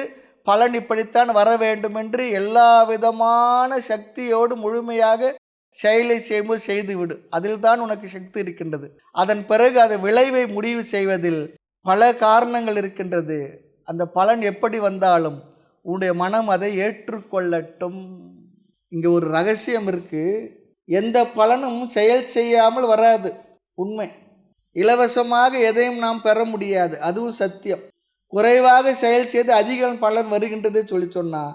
பலன் இப்படித்தான் வர வேண்டும் என்று எல்லா விதமான சக்தியோடு முழுமையாக செயலை செய்யும்போது செய்துவிடு. அதில் தான் உனக்கு சக்தி இருக்கின்றது. அதன் பிறகு அது விளைவை முடிவு செய்வதில் பல காரணங்கள் இருக்கின்றது. அந்த பலன் எப்படி வந்தாலும் உன்னுடைய மனம் அதை ஏற்றுக்கொள்ளட்டும். இங்கே ஒரு ரகசியம் இருக்குது. எந்த பலனும் செயல் செய்யாமல் வராது. உண்மை. இலவசமாக எதையும் நாம் பெற முடியாது, அதுவும் சத்தியம். குறைவாக செயல் செய்து அதிக பலன் வருகின்றதே சொல்லி சொன்னால்,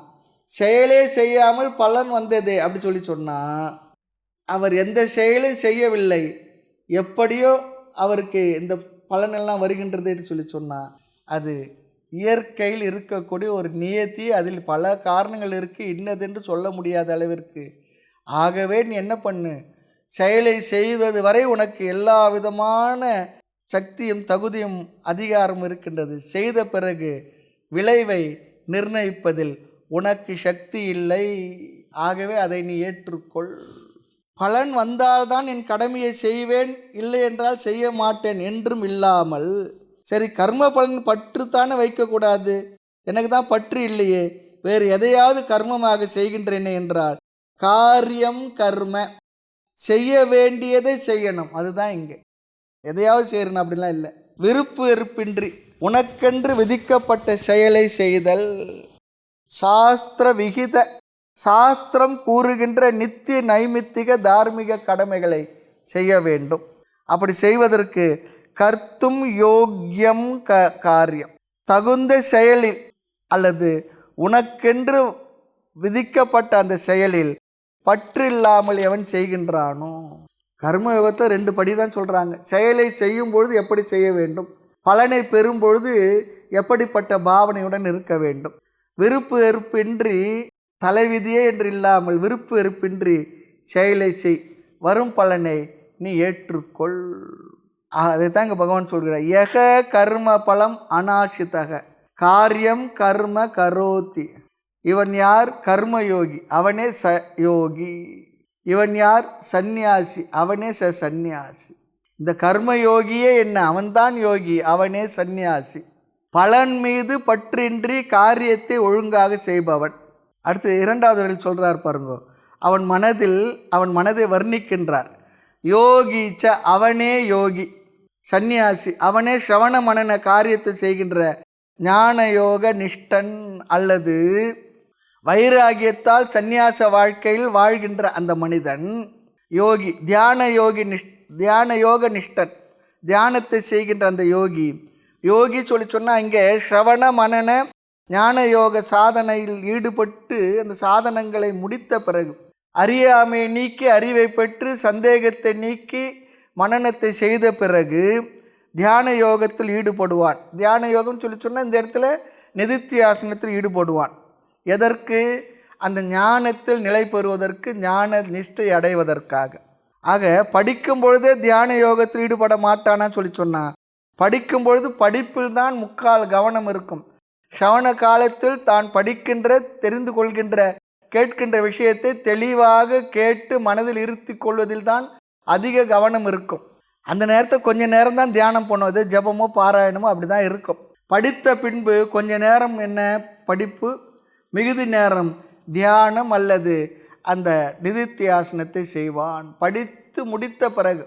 செயலே செய்யாமல் பலன் வந்ததே அப்படி சொல்லி சொன்னால், அவர் எந்த செயலும் செய்யவில்லை, எப்படியோ அவருக்கு இந்த பலனெல்லாம் வருகின்றதே சொல்லி சொன்னால், அது இயற்கையில் இருக்கக்கூடிய ஒரு நியதி. அதில் பல காரணங்கள் இருக்குது, இன்னதென்று சொல்ல முடியாத அளவிற்கு. ஆகவே நீ என்ன பண்ணு, செயலை செய்வது வரை உனக்கு எல்லா விதமான சக்தியும் தகுதியும் அதிகாரம் இருக்கின்றது. செய்த பிறகு விளைவை நிர்ணயிப்பதில் உனக்கு சக்தி இல்லை. ஆகவே அதை நீ ஏற்றுக்கொள். பலன் வந்தால்தான் என் கடமையை செய்வேன், இல்லை என்றால் செய்ய மாட்டேன் என்றும் இல்லாமல், சரி கர்ம பலன் பற்றுத்தானே வைக்கக்கூடாது, எனக்கு தான் பற்று இல்லையே, வேறு எதையாவது கர்மமாக செய்கின்றேனே என்றால், காரியம் கர்ம, செய்ய வேண்டியதை செய்யணும். அதுதான் இங்கே. எதையாவது செய்யணும் அப்படிலாம் இல்லை. விருப்பு வெறுப்பின்றி உனக்கென்று விதிக்கப்பட்ட செயலை செய்தல். சாஸ்திர விகித, சாஸ்திரம் கூறுகின்ற நித்திய நைமித்திக தார்மீக கடமைகளை செய்ய வேண்டும். அப்படி செய்வதற்கு கர்த்தும் யோக்கியம் காரியம், தகுந்த செயலில் அல்லது உனக்கென்று விதிக்கப்பட்ட அந்த செயலில் பற்று இல்லாமல் எவன் செய்கின்றானோ. கர்மயோகத்தை 2 படி தான் சொல்கிறாங்க. செயலை செய்யும் பொழுது எப்படி செய்ய வேண்டும், பலனை பெறும் பொழுது எப்படிப்பட்ட பாவனையுடன் இருக்க வேண்டும். விருப்பு வெறுப்பின்றி, தலைவிதியே என்று இல்லாமல் விருப்பு வெறுப்பின்றி செயலை செய், வரும் பலனை நீ ஏற்றுக்கொள். அதை தான் இங்கே பகவான் சொல்கிறார். யக கர்ம பலம் அநாசிதக காரியம் கர்ம கரோதி. இவன் யார்? கர்மயோகி, அவனே ச யோகி. இவன் யார்? சந்நியாசி, அவனே சந்நியாசி. இந்த கர்மயோகியே என்ன? அவன்தான் யோகி, அவனே சந்நியாசி. பலன் மீது பற்றின்றி காரியத்தை ஒழுங்காக செய்பவன். அடுத்து 2வது வரையில் சொல்கிறார் பாருங்க. அவன் மனதை வர்ணிக்கின்றார். யோகி ச, அவனே யோகி. சந்நியாசி, அவனே ஸ்ரவண மனன காரியத்தை செய்கின்ற ஞான யோக நிஷ்டன் அல்லது வைராகியத்தால் சந்நியாச வாழ்க்கையில் வாழ்கின்ற அந்த மனிதன் யோகி. தியான யோக நிஷ்டன், தியானத்தை செய்கின்ற அந்த யோகி. யோகி சொல்லி சொன்னால் இங்கே ஸ்ரவண மனன ஞான யோக சாதனையில் ஈடுபட்டு அந்த சாதனங்களை முடித்த பிறகு அறியாமையை நீக்கி அறிவை பெற்று சந்தேகத்தை நீக்கி மனனத்தை செய்த பிறகு தியான யோகத்தில் ஈடுபடுவான். தியான யோகம் சொல்லி சொன்னால் இந்த இடத்துல நிதித்தியாசனத்தில் ஈடுபடுவான். எதற்கு? அந்த ஞானத்தில் நிலை பெறுவதற்கு, ஞான நிஷ்டை அடைவதற்காக. ஆக படிக்கும் பொழுதே தியான யோகத்தில் ஈடுபட மாட்டானான்னு சொல்லி சொன்னான். படிக்கும் பொழுது படிப்பில் தான் முக்கால் கவனம் இருக்கும். சவண காலத்தில் தான் படிக்கின்ற, தெரிந்து கொள்கின்ற, கேட்கின்ற விஷயத்தை தெளிவாக கேட்டு மனதில் இருத்தி கொள்வதில் தான் அதிக கவனம் இருக்கும். அந்த நேரத்தை கொஞ்ச நேரம் தான் தியானம் பண்ணுவது, ஜபமோ பாராயணமோ அப்படி தான் இருக்கும். படித்த பின்பு கொஞ்ச நேரம் என்ன படிப்பு, மிகுதி நேரம் தியானம் அல்லது அந்த நிதித்தியாசனத்தை செய்வான். படித்து முடித்த பிறகு,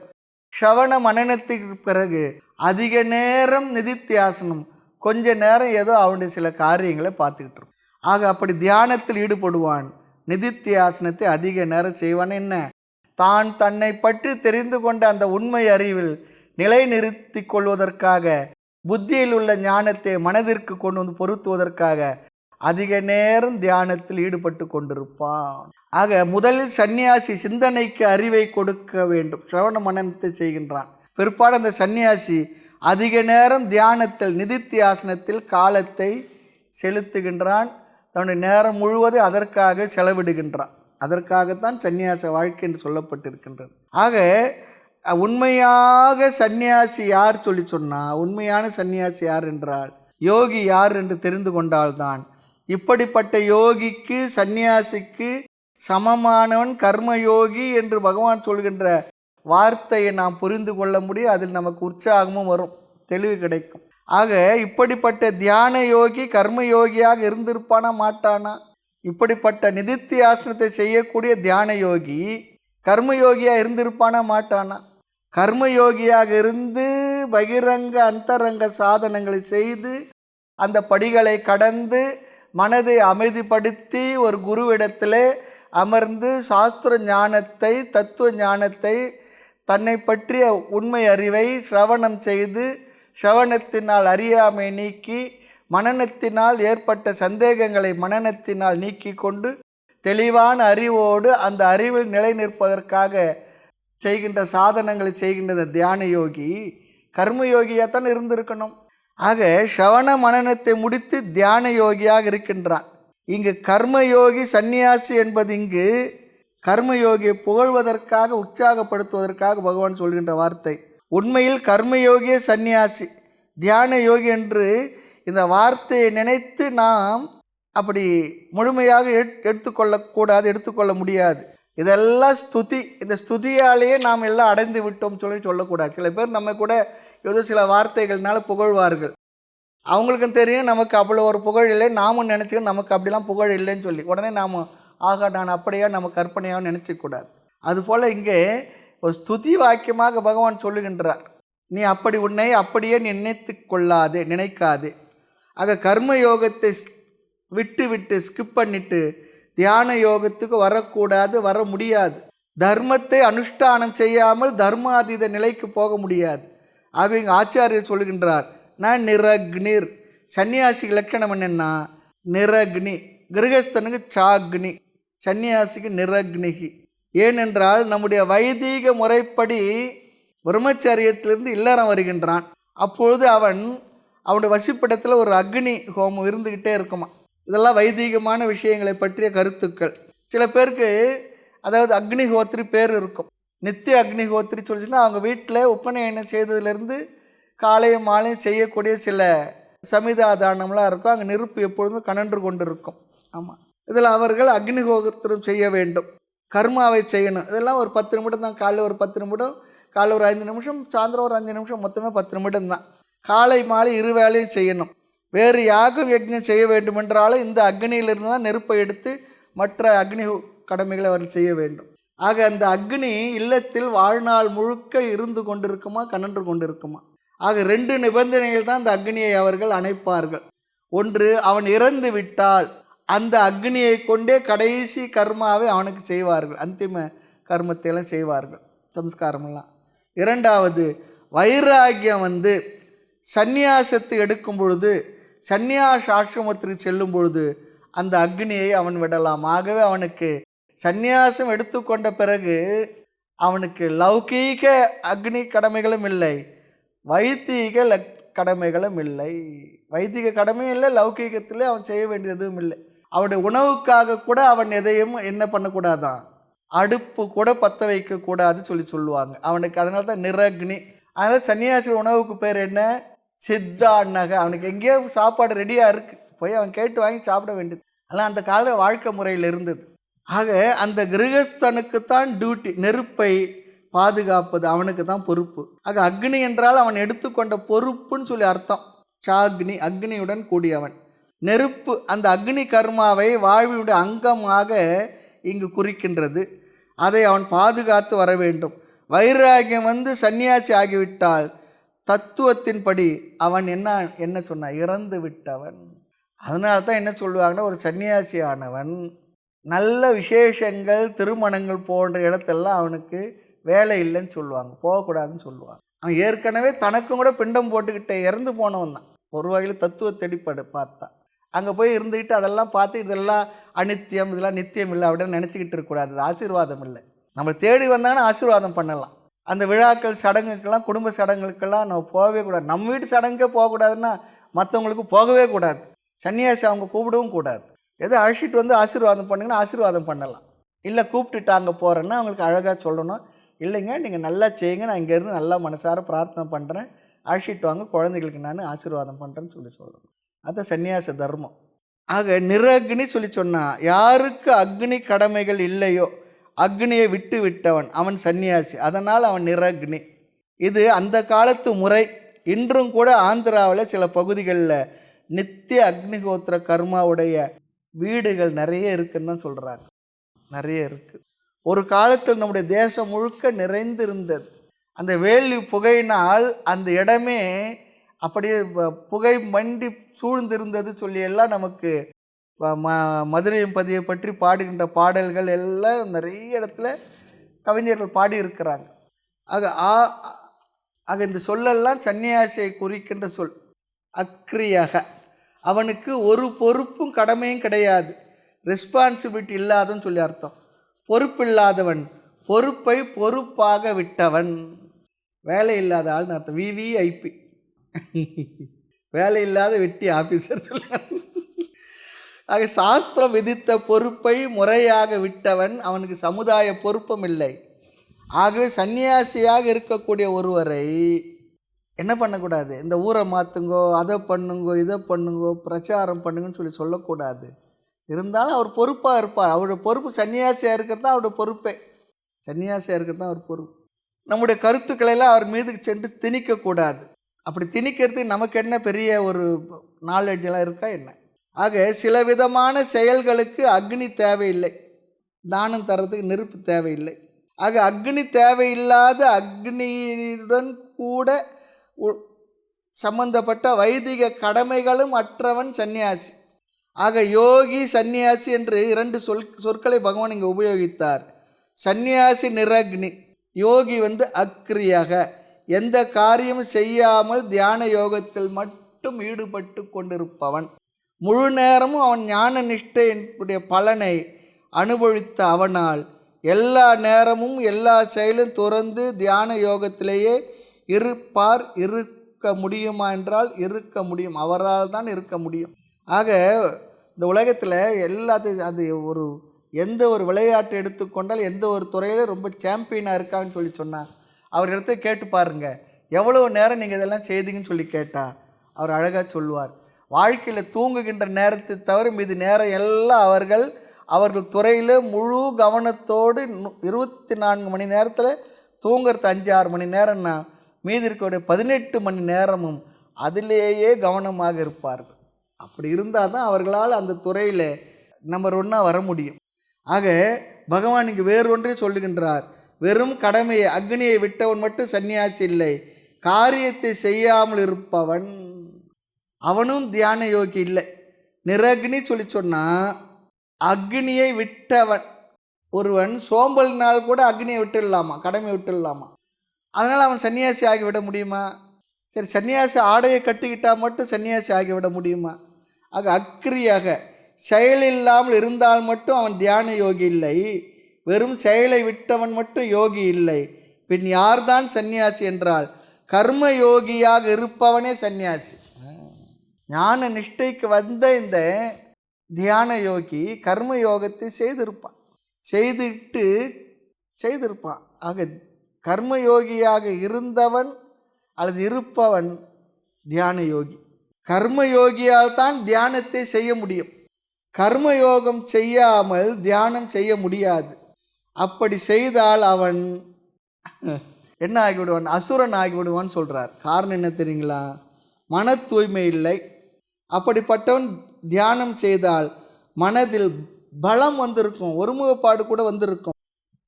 ஸ்ரவண மனனத்துக்கு பிறகு அதிக நேரம் நிதித்தியாசனம், கொஞ்ச நேரம் ஏதோ அவனுடைய சில காரியங்களை பார்த்துக்கிட்டு இருக்கும். ஆக அப்படி தியானத்தில் ஈடுபடுவான், நிதித்தியாசனத்தை அதிக நேரம் செய்வான். என்ன? தான் தன்னை பற்றி தெரிந்து கொண்ட அந்த உண்மை அறிவில் நிலை நிறுத்தி கொள்வதற்காக, புத்தியில் உள்ள ஞானத்தை மனதிற்கு கொண்டு வந்து பொருத்துவதற்காக அதிக நேரம் தியானத்தில் ஈடுபட்டு கொண்டிருப்பான். ஆக முதலில் சந்நியாசி சிந்தனைக்கு அறிவை கொடுக்க வேண்டும், சிரவண மனனத்தை செய்கின்றான். பிற்பாடு அந்த சந்நியாசி அதிக நேரம் தியானத்தில் நிதித்தியாசனத்தில் காலத்தை செலுத்துகின்றான். தன்னுடைய நேரம் முழுவதும் அதற்காக செலவிடுகின்றான். அதற்காகத்தான் சந்நியாச வாழ்க்கை என்று சொல்லப்பட்டிருக்கின்றது. ஆக உண்மையாக சந்நியாசி யார் சொல்லி சொன்னால், உண்மையான சந்நியாசி யார் என்றால் யோகி யார் என்று தெரிந்து கொண்டால்தான் இப்படிப்பட்ட யோகிக்கு, சந்நியாசிக்கு சமமானவன் கர்மயோகி என்று பகவான் சொல்கின்ற வார்த்தையை நாம் புரிந்து கொள்ள முடியும். அதில் நமக்கு உற்சாகமும் வரும், தெளிவு கிடைக்கும். ஆக இப்படிப்பட்ட தியான யோகி கர்மயோகியாக இருந்திருப்பானா மாட்டானா? இப்படிப்பட்ட நிதித்தியாசனத்தை செய்யக்கூடிய தியான யோகி கர்மயோகியாக இருந்திருப்பானா மாட்டானா? கர்மயோகியாக இருந்து பகிரங்க அந்தரங்க சாதனங்களை செய்து அந்த படிகளை கடந்து மனதை அமைதிப்படுத்தி ஒரு குருவிடத்தில் அமர்ந்து சாஸ்திர ஞானத்தை தத்துவ ஞானத்தை தன்னை பற்றிய உண்மை அறிவை சிரவணம் செய்து சிரவணத்தினால் அறியாமை நீக்கி மனனத்தினால் ஏற்பட்ட சந்தேகங்களை மனனத்தினால் நீக்கி கொண்டு தெளிவான அறிவோடு அந்த அறிவில் நிலை நிற்பதற்காக செய்கின்ற சாதனங்களை செய்கின்ற தியான யோகி கர்மயோகியாகத்தான் இருந்திருக்கணும். ஆக ஸ்ரவண மனனத்தை முடித்து தியான யோகியாக இருக்கின்றான். இங்கு கர்மயோகி சந்நியாசி என்பது இங்கு கர்மயோகியை புகழ்வதற்காக உற்சாகப்படுத்துவதற்காக பகவான் சொல்கின்ற வார்த்தை. உண்மையில் கர்மயோகியே சந்நியாசி, தியான யோகி என்று இந்த வார்த்தையை நினைத்து நாம் அப்படி முழுமையாக எடுத்துக்கொள்ளக்கூடாது, எடுத்துக்கொள்ள முடியாது. இதெல்லாம் ஸ்துதி, இந்த ஸ்துதியாலேயே நாம் எல்லாம் அடைந்து விட்டோம் சொல்லக்கூடாது. சில பேர் நம்ம கூட ஏதோ சில வார்த்தைகள்னால புகழ்வார்கள். அவங்களுக்கும் தெரியும் நமக்கு அவ்வளோ ஒரு புகழ் இல்லை, நாமும் நினச்சிக்கணும் நமக்கு அப்படிலாம் புகழ் இல்லைன்னு சொல்லி உடனே நாம் ஆகா நான் அப்படியா நம்ம கற்பனையாக நினச்சிக்கூடாது. அதுபோல் இங்கே ஒரு ஸ்துதி வாக்கியமாக பகவான் சொல்லுகின்றார், நீ அப்படி உன்னை அப்படியே நினைத்து கொள்ளாது, நினைக்காது. ஆக கர்ம யோகத்தை விட்டு ஸ்கிப் பண்ணிட்டு தியான யோகத்துக்கு வரக்கூடாது, வர முடியாது. தர்மத்தை அனுஷ்டானம் செய்யாமல் தர்மாதீத நிலைக்கு போக முடியாது. ஆக இங்கே ஆச்சாரியர் சொல்லுகின்றார், நான் நிரக்னிர். சன்னியாசி இலக்கணம் என்னென்னா நிரக்னி, கிரகஸ்தனுக்கு சாக்னி, சன்னியாசிக்கு நிரக்னிகி. ஏனென்றால் நம்முடைய வைதீக முறைப்படி பிரம்மச்சரியத்திலிருந்து இல்லறம் வருகின்றான். அப்பொழுது அவனுடைய வசிப்பிடத்தில் ஒரு அக்னி ஹோமம் இருந்துக்கிட்டே இருக்குமா. இதெல்லாம் வைதீகமான விஷயங்களை பற்றிய கருத்துக்கள். சில பேருக்கு அதாவது அக்னிஹோத்திரி பேர் இருக்கும், நித்திய அக்னிஹோத்திரி சொல்லிச்சுன்னா அவங்க வீட்டில் உபநயனம் செய்ததுலேருந்து காலையும் மாலையும் செய்யக்கூடிய சில சமிதாதானம்லாம் இருக்கும். அங்கே நெருப்பு எப்பொழுதும் கனன்று கொண்டு இருக்கும். ஆமாம், இதில் அவர்கள் அக்னிஹோத்திரம் செய்ய வேண்டும், கர்மாவை செய்யணும். இதெல்லாம் ஒரு 10 நிமிடம் தான். காலையில் ஒரு 10 நிமிடம், காலையில் ஒரு 5 நிமிஷம், சாயந்தரம் ஒரு 5 நிமிஷம், மொத்தமே 10 நிமிடம் தான். காலை மாலை 2 வேளையும் செய்யணும். வேறு யாகம் யஜ்ஞம் செய்ய வேண்டுமென்றாலும் இந்த அக்னியிலிருந்து தான் நெருப்பை எடுத்து மற்ற அக்னி கடமைகளை அவர்கள் செய்ய வேண்டும். ஆக அந்த அக்னி இல்லத்தில் வாழ்நாள் முழுக்க இருந்து கொண்டிருக்குமா, கனன்று கொண்டிருக்குமா. ஆக 2 நிபந்தனைகள் தான் அந்த அக்னியை அவர்கள் அணைப்பார்கள். ஒன்று, அவன் இறந்து விட்டால் அந்த அக்னியை கொண்டே கடைசி கர்மாவை அவனுக்கு செய்வார்கள், அந்திம கர்மத்தையெல்லாம் செய்வார்கள், சம்ஸ்காரமெல்லாம். 2வது, வைராக்கியம் சந்நியாசத்தை எடுக்கும் பொழுது, சந்நியாச ஆசிரமத்திற்கு செல்லும் பொழுது அந்த அக்னியை அவன் விடலாம். ஆகவே அவனுக்கு சந்நியாசம் எடுத்துக்கொண்ட பிறகு அவனுக்கு லௌகீக அக்னி கடமைகளும் இல்லை, வைதீக கடமைகளும் இல்லை. வைதிக கடமையும் இல்லை, லௌகீகத்தில் அவன் செய்ய வேண்டியது எதுவும் இல்லை. அவனுடைய உணவுக்காக கூட அவன் எதையும் என்ன பண்ணக்கூடாதான், அடுப்பு கூட பற்ற வைக்கக்கூடாது சொல்லுவாங்க அவனுக்கு. அதனால தான் நிரக்னி. அதனால் சன்னியாசி உணவுக்கு பேர் என்ன, சித்தாண்ணக. அவனுக்கு எங்கேயோ சாப்பாடு ரெடியாக இருக்குது, போய் அவன் கேட்டு வாங்கி சாப்பிட வேண்டியது. அதெல்லாம் அந்த கால வாழ்க்கை முறையில் இருந்தது. ஆக அந்த கிரகஸ்தனுக்குத்தான் டியூட்டி, நெருப்பை பாதுகாப்பது அவனுக்கு தான் பொறுப்பு. ஆக அக்னி என்றால் அவன் எடுத்துக்கொண்ட பொறுப்புன்னு சொல்லி அர்த்தம். சாக்னி, அக்னியுடன் கூடியவன். நெருப்பு அந்த அக்னி கர்மாவை வாழ்வினுடைய அங்கமாக இங்கு குறிக்கின்றது. அதை அவன் பாதுகாத்து வர வேண்டும். வைராகியம் சன்னியாசி ஆகிவிட்டால் தத்துவத்தின்படி அவன் என்ன சொன்னான், இறந்து விட்டவன். அதனால தான் என்ன சொல்லுவாங்கன்னா, ஒரு சன்னியாசி ஆனவன் நல்ல விசேஷங்கள் திருமணங்கள் போன்ற இடத்தெல்லாம் அவனுக்கு வேலை இல்லைன்னு சொல்லுவாங்க, போகக்கூடாதுன்னு சொல்லுவாங்க. அவன் ஏற்கனவே தனக்கும் கூட பிண்டம் போட்டுக்கிட்டே இறந்து போனவன் தான். ஒரு வகையில் தத்துவ தெளிப்படு பார்த்தா அங்கே போய் இருந்துக்கிட்டு அதெல்லாம் பார்த்து இதெல்லாம் அனித்தியம், இதெல்லாம் நித்தியம் இல்லை அப்படின்னு நினச்சிக்கிட்டு இருக்கக்கூடாது. அது ஆசீர்வாதம் இல்லை. நம்ம தேடி வந்தாங்கன்னா ஆசீர்வாதம் பண்ணலாம். அந்த விழாக்கள் சடங்குக்கெல்லாம், குடும்ப சடங்குக்கெல்லாம் நம்ம போகவே கூடாது. நம்ம வீட்டு சடங்கே போகக்கூடாதுன்னா மற்றவங்களுக்கு போகவே கூடாது. சன்னியாசி அவங்க கூப்பிடவும் கூடாது. எதோ அழைச்சிட்டு ஆசீர்வாதம் பண்ணுங்கன்னா ஆசீர்வாதம் பண்ணலாம். இல்லை கூப்பிட்டுட்டு அங்கே போகிறேன்னா அவங்களுக்கு அழகாக சொல்லணும், இல்லைங்க நீங்கள் நல்லா செய்யுங்க, நான் இங்கேருந்து நல்லா மனசார பிரார்த்தனை பண்ணுறேன், அழைச்சிட்டு வாங்க, குழந்தைகளுக்கு நான் ஆசீர்வாதம் பண்ணுறேன்னு சொல்லணும். அது சன்னியாச தர்மம். ஆக நிரக்னி சொல்லி சொன்னா, யாருக்கு அக்னி கடமைகள் இல்லையோ அக்னியை விட்டு விட்டவன் அவன் சன்னியாசி, அதனால் அவன் நிரக்னி. இது அந்த காலத்து முறை. இன்றும் கூட ஆந்திராவில் சில பகுதிகளில் நித்திய அக்னிஹோத்திர கர்மாவுடைய வீடுகள் நிறைய இருக்குன்னு தான் சொல்கிறாங்க. நிறைய இருக்குது. ஒரு காலத்தில் நம்முடைய தேசம் முழுக்க நிறைந்திருந்தது. அந்த வேள்வி புகையினால் அந்த இடமே அப்படியே புகை மண்டி சூழ்ந்திருந்தது சொல்லியெல்லாம் நமக்கு மதுரையும் பதியை பற்றி பாடுகின்ற பாடல்கள் எல்லாம் நிறைய இடத்துல கவிஞர்கள் பாடியிருக்கிறாங்க. ஆக இந்த சொல்லெல்லாம் சன்னியாசியை குறிக்கின்ற சொல். அக்ரியாக, அவனுக்கு ஒரு பொறுப்பும் கடமையும் கிடையாது, ரெஸ்பான்சிபிலிட்டி இல்லாதன்னு சொல்லி அர்த்தம். பொறுப்பில்லாதவன், பொறுப்பை பொறுப்பாக விட்டவன். வேலை இல்லாத ஆள்னு அர்த்தம். விவிஐபி, வேலை இல்லாத வெட்டி ஆஃபீஸர் சொல்லுவாங்க. ஆக சாஸ்திரம் விதித்த பொறுப்பை முறையாக விட்டவன், அவனுக்கு சமுதாய பொறுப்பும் இல்லை. ஆகவே சன்னியாசியாக இருக்கக்கூடிய ஒருவரை என்ன பண்ணக்கூடாது, இந்த ஊரை மாற்றுங்கோ, அதை பண்ணுங்கோ, இதை பண்ணுங்கோ, பிரச்சாரம் பண்ணுங்கன்னு சொல்லக்கூடாது. இருந்தாலும் அவர் பொறுப்பாக இருப்பார். அவருடைய பொறுப்பு சன்னியாசியாக இருக்கிறது தான் அவருடைய பொறுப்பே. சன்னியாசியாக இருக்கிறது தான் அவர் பொறுப்பு. நம்முடைய கருத்துக்களெல்லாம் அவர் மீது சென்று திணிக்கக்கூடாது. அப்படி திணிக்கிறதுக்கு நமக்கு என்ன பெரிய ஒரு நாலேஜெல்லாம் இருக்கா என்ன? ஆக சில விதமான செயல்களுக்கு அக்னி தேவையில்லை, தானம் தர்றதுக்கு நெருப்பு தேவையில்லை. ஆக அக்னி தேவையில்லாத, அக்னியுடன் கூட சம்பந்தப்பட்ட வைதிக கடமைகளும் அற்றவன் சன்னியாசி. ஆக யோகி சன்னியாசி என்று இரண்டு சொற்களை பகவான் இங்கே உபயோகித்தார். சன்னியாசி நிரக்னி, யோகி அக்ரியாக, எந்த காரியமும் செய்யாமல் தியான யோகத்தில் மட்டும் ஈடுபட்டு கொண்டிருப்பவன். முழு நேரமும் அவன் ஞான நிஷ்டையினுடைய பலனை அனுபவித்த அவனால் எல்லா நேரமும் எல்லா செயலும் துறந்து தியான யோகத்திலேயே இருப்பார். இருக்க முடியுமா என்றால் இருக்க முடியும், அவரால் தான் இருக்க முடியும். ஆக இந்த உலகத்தில் எல்லாத்தையும் அது ஒரு எந்த ஒரு விளையாட்டை எடுத்துக்கொண்டால் எந்த ஒரு துறையில் ரொம்ப சாம்பியனாக இருக்கான்னு சொல்லி சொன்னார். அவர்கிட்ட கேட்டு பாருங்கள், எவ்வளோ நேரம் நீங்கள் இதெல்லாம் செய்தீங்கன்னு சொல்லி கேட்டால் அவர் அழகாக சொல்லுவார். வாழ்க்கையில் தூங்குகின்ற நேரத்தை தவிர மீது நேரம் எல்லாம் அவர்கள் துறையில் முழு கவனத்தோடு 24 மணி நேரத்தில் தூங்குறது 5-6 மணி நேரம்னா மீதி இருக்கக்கூடிய 18 மணி நேரமும் அதிலேயே கவனமாக இருப்பார்கள். அப்படி இருந்தால் தான் அவர்களால் அந்த துறையில் நம்பர் 1 வர முடியும். ஆக பகவான் இங்கு வேறொன்றை சொல்லுகின்றார். வெறும் கடமையை, அக்னியை விட்டவன் மட்டும் சன்னியாசி இல்லை, காரியத்தை செய்யாமல் இருப்பவன் அவனும் தியான யோகி இல்லை. நிரக்னி சொல்லி சொன்னால் அக்னியை விட்டவன். ஒருவன் சோம்பல்னால் கூட அக்னியை விட்டுடலாமா, கடமை விட்டுடலாமா? அதனால் அவன் சன்னியாசி ஆகிவிட முடியுமா? சரி, சன்னியாசி ஆடையை கட்டிக்கிட்டால் மட்டும் சன்னியாசி ஆகிவிட முடியுமா? ஆக அக்ரியாக, செயலில்லாமல் இருந்தால் மட்டும் அவன் தியான யோகி இல்லை, வெறும் செயலை விட்டவன் மட்டும் யோகி இல்லை. பின் யார்தான் சன்னியாசி என்றால் கர்ம யோகியாக இருப்பவனே சன்னியாசி. ஞான நிஷ்டைக்கு வந்த இந்த தியான யோகி கர்ம யோகத்தை செய்திருப்பான். ஆக கர்மயோகியாக இருந்தவன் அல்லது இருப்பவன் தியான யோகி. கர்மயோகியால் தான் தியானத்தை செய்ய முடியும். கர்மயோகம் செய்யாமல் தியானம் செய்ய முடியாது. அப்படி செய்தால் அவன் என்ன ஆகிவிடுவான்? அசுரன் ஆகிவிடுவான்னு சொல்கிறார். காரணம் என்ன தெரியுங்களா? மன தூய்மை இல்லை. அப்படிப்பட்டவன் தியானம் செய்தால் மனதில் பலம் வந்திருக்கும், ஒருமுகப்பாடு கூட வந்திருக்கும்.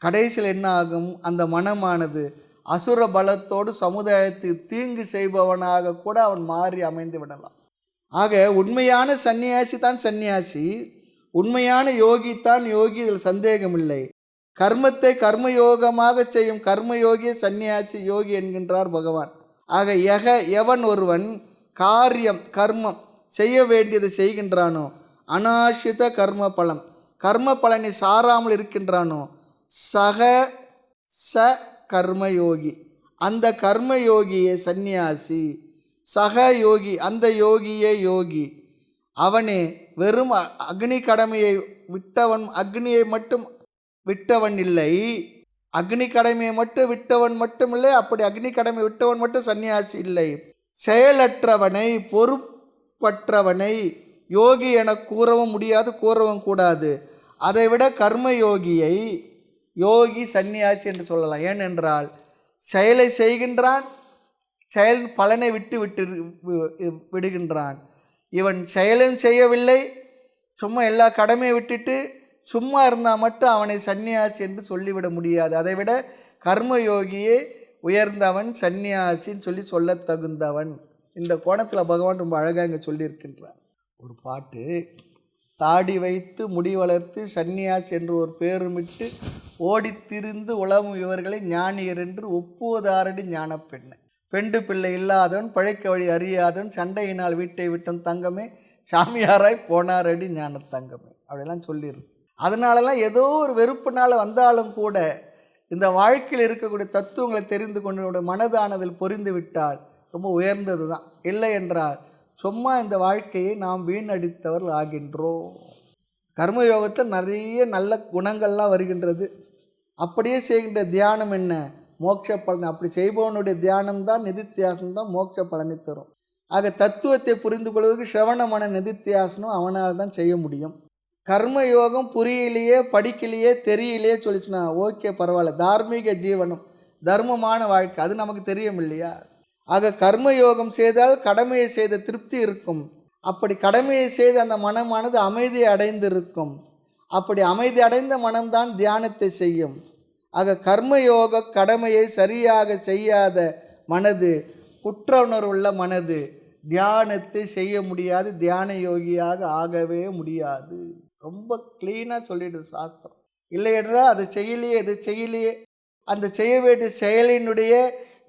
கடைசியில் என்ன ஆகும்? அந்த மனமானது அசுர பலத்தோடு சமுதாயத்துக்கு தீங்கு செய்பவனாக கூட அவன் மாறி அமைந்து விடலாம். ஆக உண்மையான சன்னியாசி தான் சன்னியாசி, உண்மையான யோகி தான் யோகி, இதில் சந்தேகமில்லை. கர்மத்தை கர்மயோகமாக செய்யும் கர்மயோகிய சன்னியாசி யோகி என்கின்றார் பகவான். ஆக எவன் ஒருவன் காரியம் கர்மம் செய்ய வேண்டியதை செய்கின்றானோ, அனாஷித கர்ம பலம், கர்ம பலனை சாராமல் இருக்கின்றானோ, ச கர்மயோகி, அந்த கர்மயோகியே சந்நியாசி. சக யோகி, அந்த யோகியே யோகி. அவனே வெறும் அக்னி கடமையை விட்டவன், அக்னியை மட்டும் விட்டவன் இல்லை, அக்னி கடமையை மட்டும் விட்டவன் மட்டும் இல்லை, அப்படி அக்னி கடமை விட்டவன் மட்டும் சன்னியாசி இல்லை. செயலற்றவனை, பொறுப்பற்றவனை, யோகி என கூறவும் முடியாது, கூறவும் கூடாது. அதைவிட கர்மயோகியை யோகி சந்நியாசி என்று சொல்லலாம். ஏனென்றால் செயலை செய்கின்றான், செயல் பலனை விட்டு விடுகின்றான். இவன் செயலும் செய்யவில்லை, சும்மா எல்லா கடமையை விட்டுட்டு சும்மா இருந்தால் மட்டும் அவனை சந்நியாசி என்று சொல்லிவிட முடியாது. அதைவிட கர்மயோகியே உயர்ந்தவன், சந்நியாசின்னு சொல்ல தகுந்தவன். இந்த கோணத்தில் பகவான் ரொம்ப அழகாக இங்கே சொல்லியிருக்கின்றார். ஒரு பாட்டு, தாடி வைத்து முடி வளர்த்து சந்நியாசி என்று ஒரு பேருமிட்டு ஓடித்திரிந்து உலகம் இவர்களை ஞானியர் என்று ஒப்புவதாரடி ஞான பெண்ணை. பெண்டு பிள்ளை இல்லாதவன், பழைக்க வழி அறியாதவன், சண்டையினால் வீட்டை விட்டும் தங்கமே, சாமியாராய் போனாரடி ஞான தங்கமே, அப்படிலாம் சொல்லியிருக்கு. அதனாலலாம் ஏதோ ஒரு வெறுப்புனால் வந்தாலும் கூட இந்த வாழ்க்கையில் இருக்கக்கூடிய தத்துவங்களை தெரிந்து கொண்டு மனதானதில் பொரிந்து விட்டால் ரொம்ப உயர்ந்தது தான். இல்லை என்றால் சும்மா இந்த வாழ்க்கையை நாம் வீணடித்தவர்கள் ஆகின்றோம். கர்மயோகத்தில் நிறைய நல்ல குணங்கள்லாம் வருகின்றது. அப்படியே செய்கின்ற தியானம் என்ன? மோட்ச பலன். அப்படி செய்பவனுடைய தியானம்தான், நிதித்தியாசனம் மோட்ச பலனை தரும். ஆக தத்துவத்தை புரிந்து கொள்வதற்கு சிரவணமான நிதித்தியாசனம் அவனால் தான் செய்ய முடியும். கர்மயோகம் புரியலையே, படிக்கலையே, தெரியலையே சொல்லிச்சுன்னா ஓகே பரவாயில்ல, தார்மீக ஜீவனம், தர்மமான வாழ்க்கை, அது நமக்கு தெரியும் இல்லையா? ஆக கர்மயோகம் செய்தால் கடமையை செய்த திருப்தி இருக்கும். அப்படி கடமையை செய்த அந்த மனமானது அமைதியை அடைந்திருக்கும். அப்படி அமைதி அடைந்த மனம்தான் தியானத்தை செய்யும். ஆக கர்மயோக கடமையை சரியாக செய்யாத மனது, குற்ற உணர்வுள்ள மனது தியானத்தை செய்ய முடியாது, தியான யோகியாக ஆகவே முடியாது. ரொம்ப க்ளீனாக சொல்லிடுது சாஸ்திரம். இல்லை என்றால் அதை செய்யலையே, இது செய்யலையே, அந்த செய்ய வேண்டிய செயலினுடைய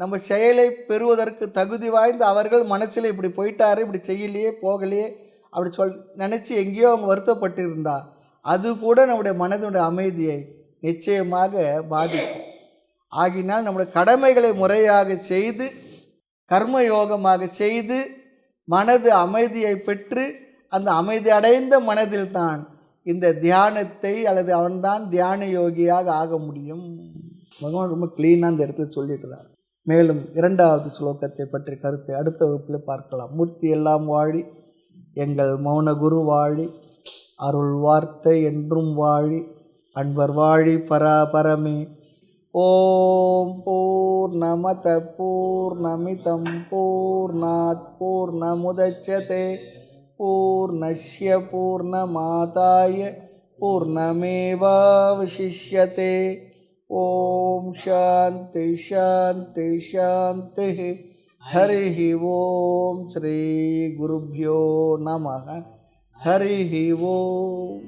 நம்ம செயலை பெறுவதற்கு தகுதி வாய்ந்த அவர்கள் மனசில் இப்படி போயிட்டாரு, இப்படி செய்யலையே, போகலையே, அப்படி நினச்சி எங்கேயோ அவங்க வருத்தப்பட்டு இருந்தா அது கூட நம்முடைய மனதினுடைய அமைதியை நிச்சயமாக பாதிக்கும். ஆகினால் நம்முடைய கடமைகளை முறையாக செய்து, கர்மயோகமாக செய்து மனது அமைதியை பெற்று, அந்த அமைதி அடைந்த மனதில் தான் இந்த தியானத்தை அல்லது அவன்தான் தியான யோகியாக ஆக முடியும். பகவான் ரொம்ப க்ளீனாக அந்த இடத்துல சொல்லிடுறார். மேலும் 2வது ஸ்லோகத்தை பற்றி கருத்தை அடுத்த வகுப்பில் பார்க்கலாம். மூர்த்தி எல்லாம் வாழி, எங்கள் மௌன குரு வாழி, அருள் வார்த்தை என்றும் வாழி, அன்பர் வாழி பராபரமே. ஓம் பூர்ணமத பூர்ணமிதம் பூர்ணாத் பூர்ணமுதச்யதே பூர்ணஸ்ய பூர்ணமாதாய பூர்ணமேவாவசிஷ்யதே. ஓம் சாந்தி சாந்தி சாந்தி. ஹரி ஓம். ஸ்ரீ குருப்யோ நமः. ஹரி ஓம்.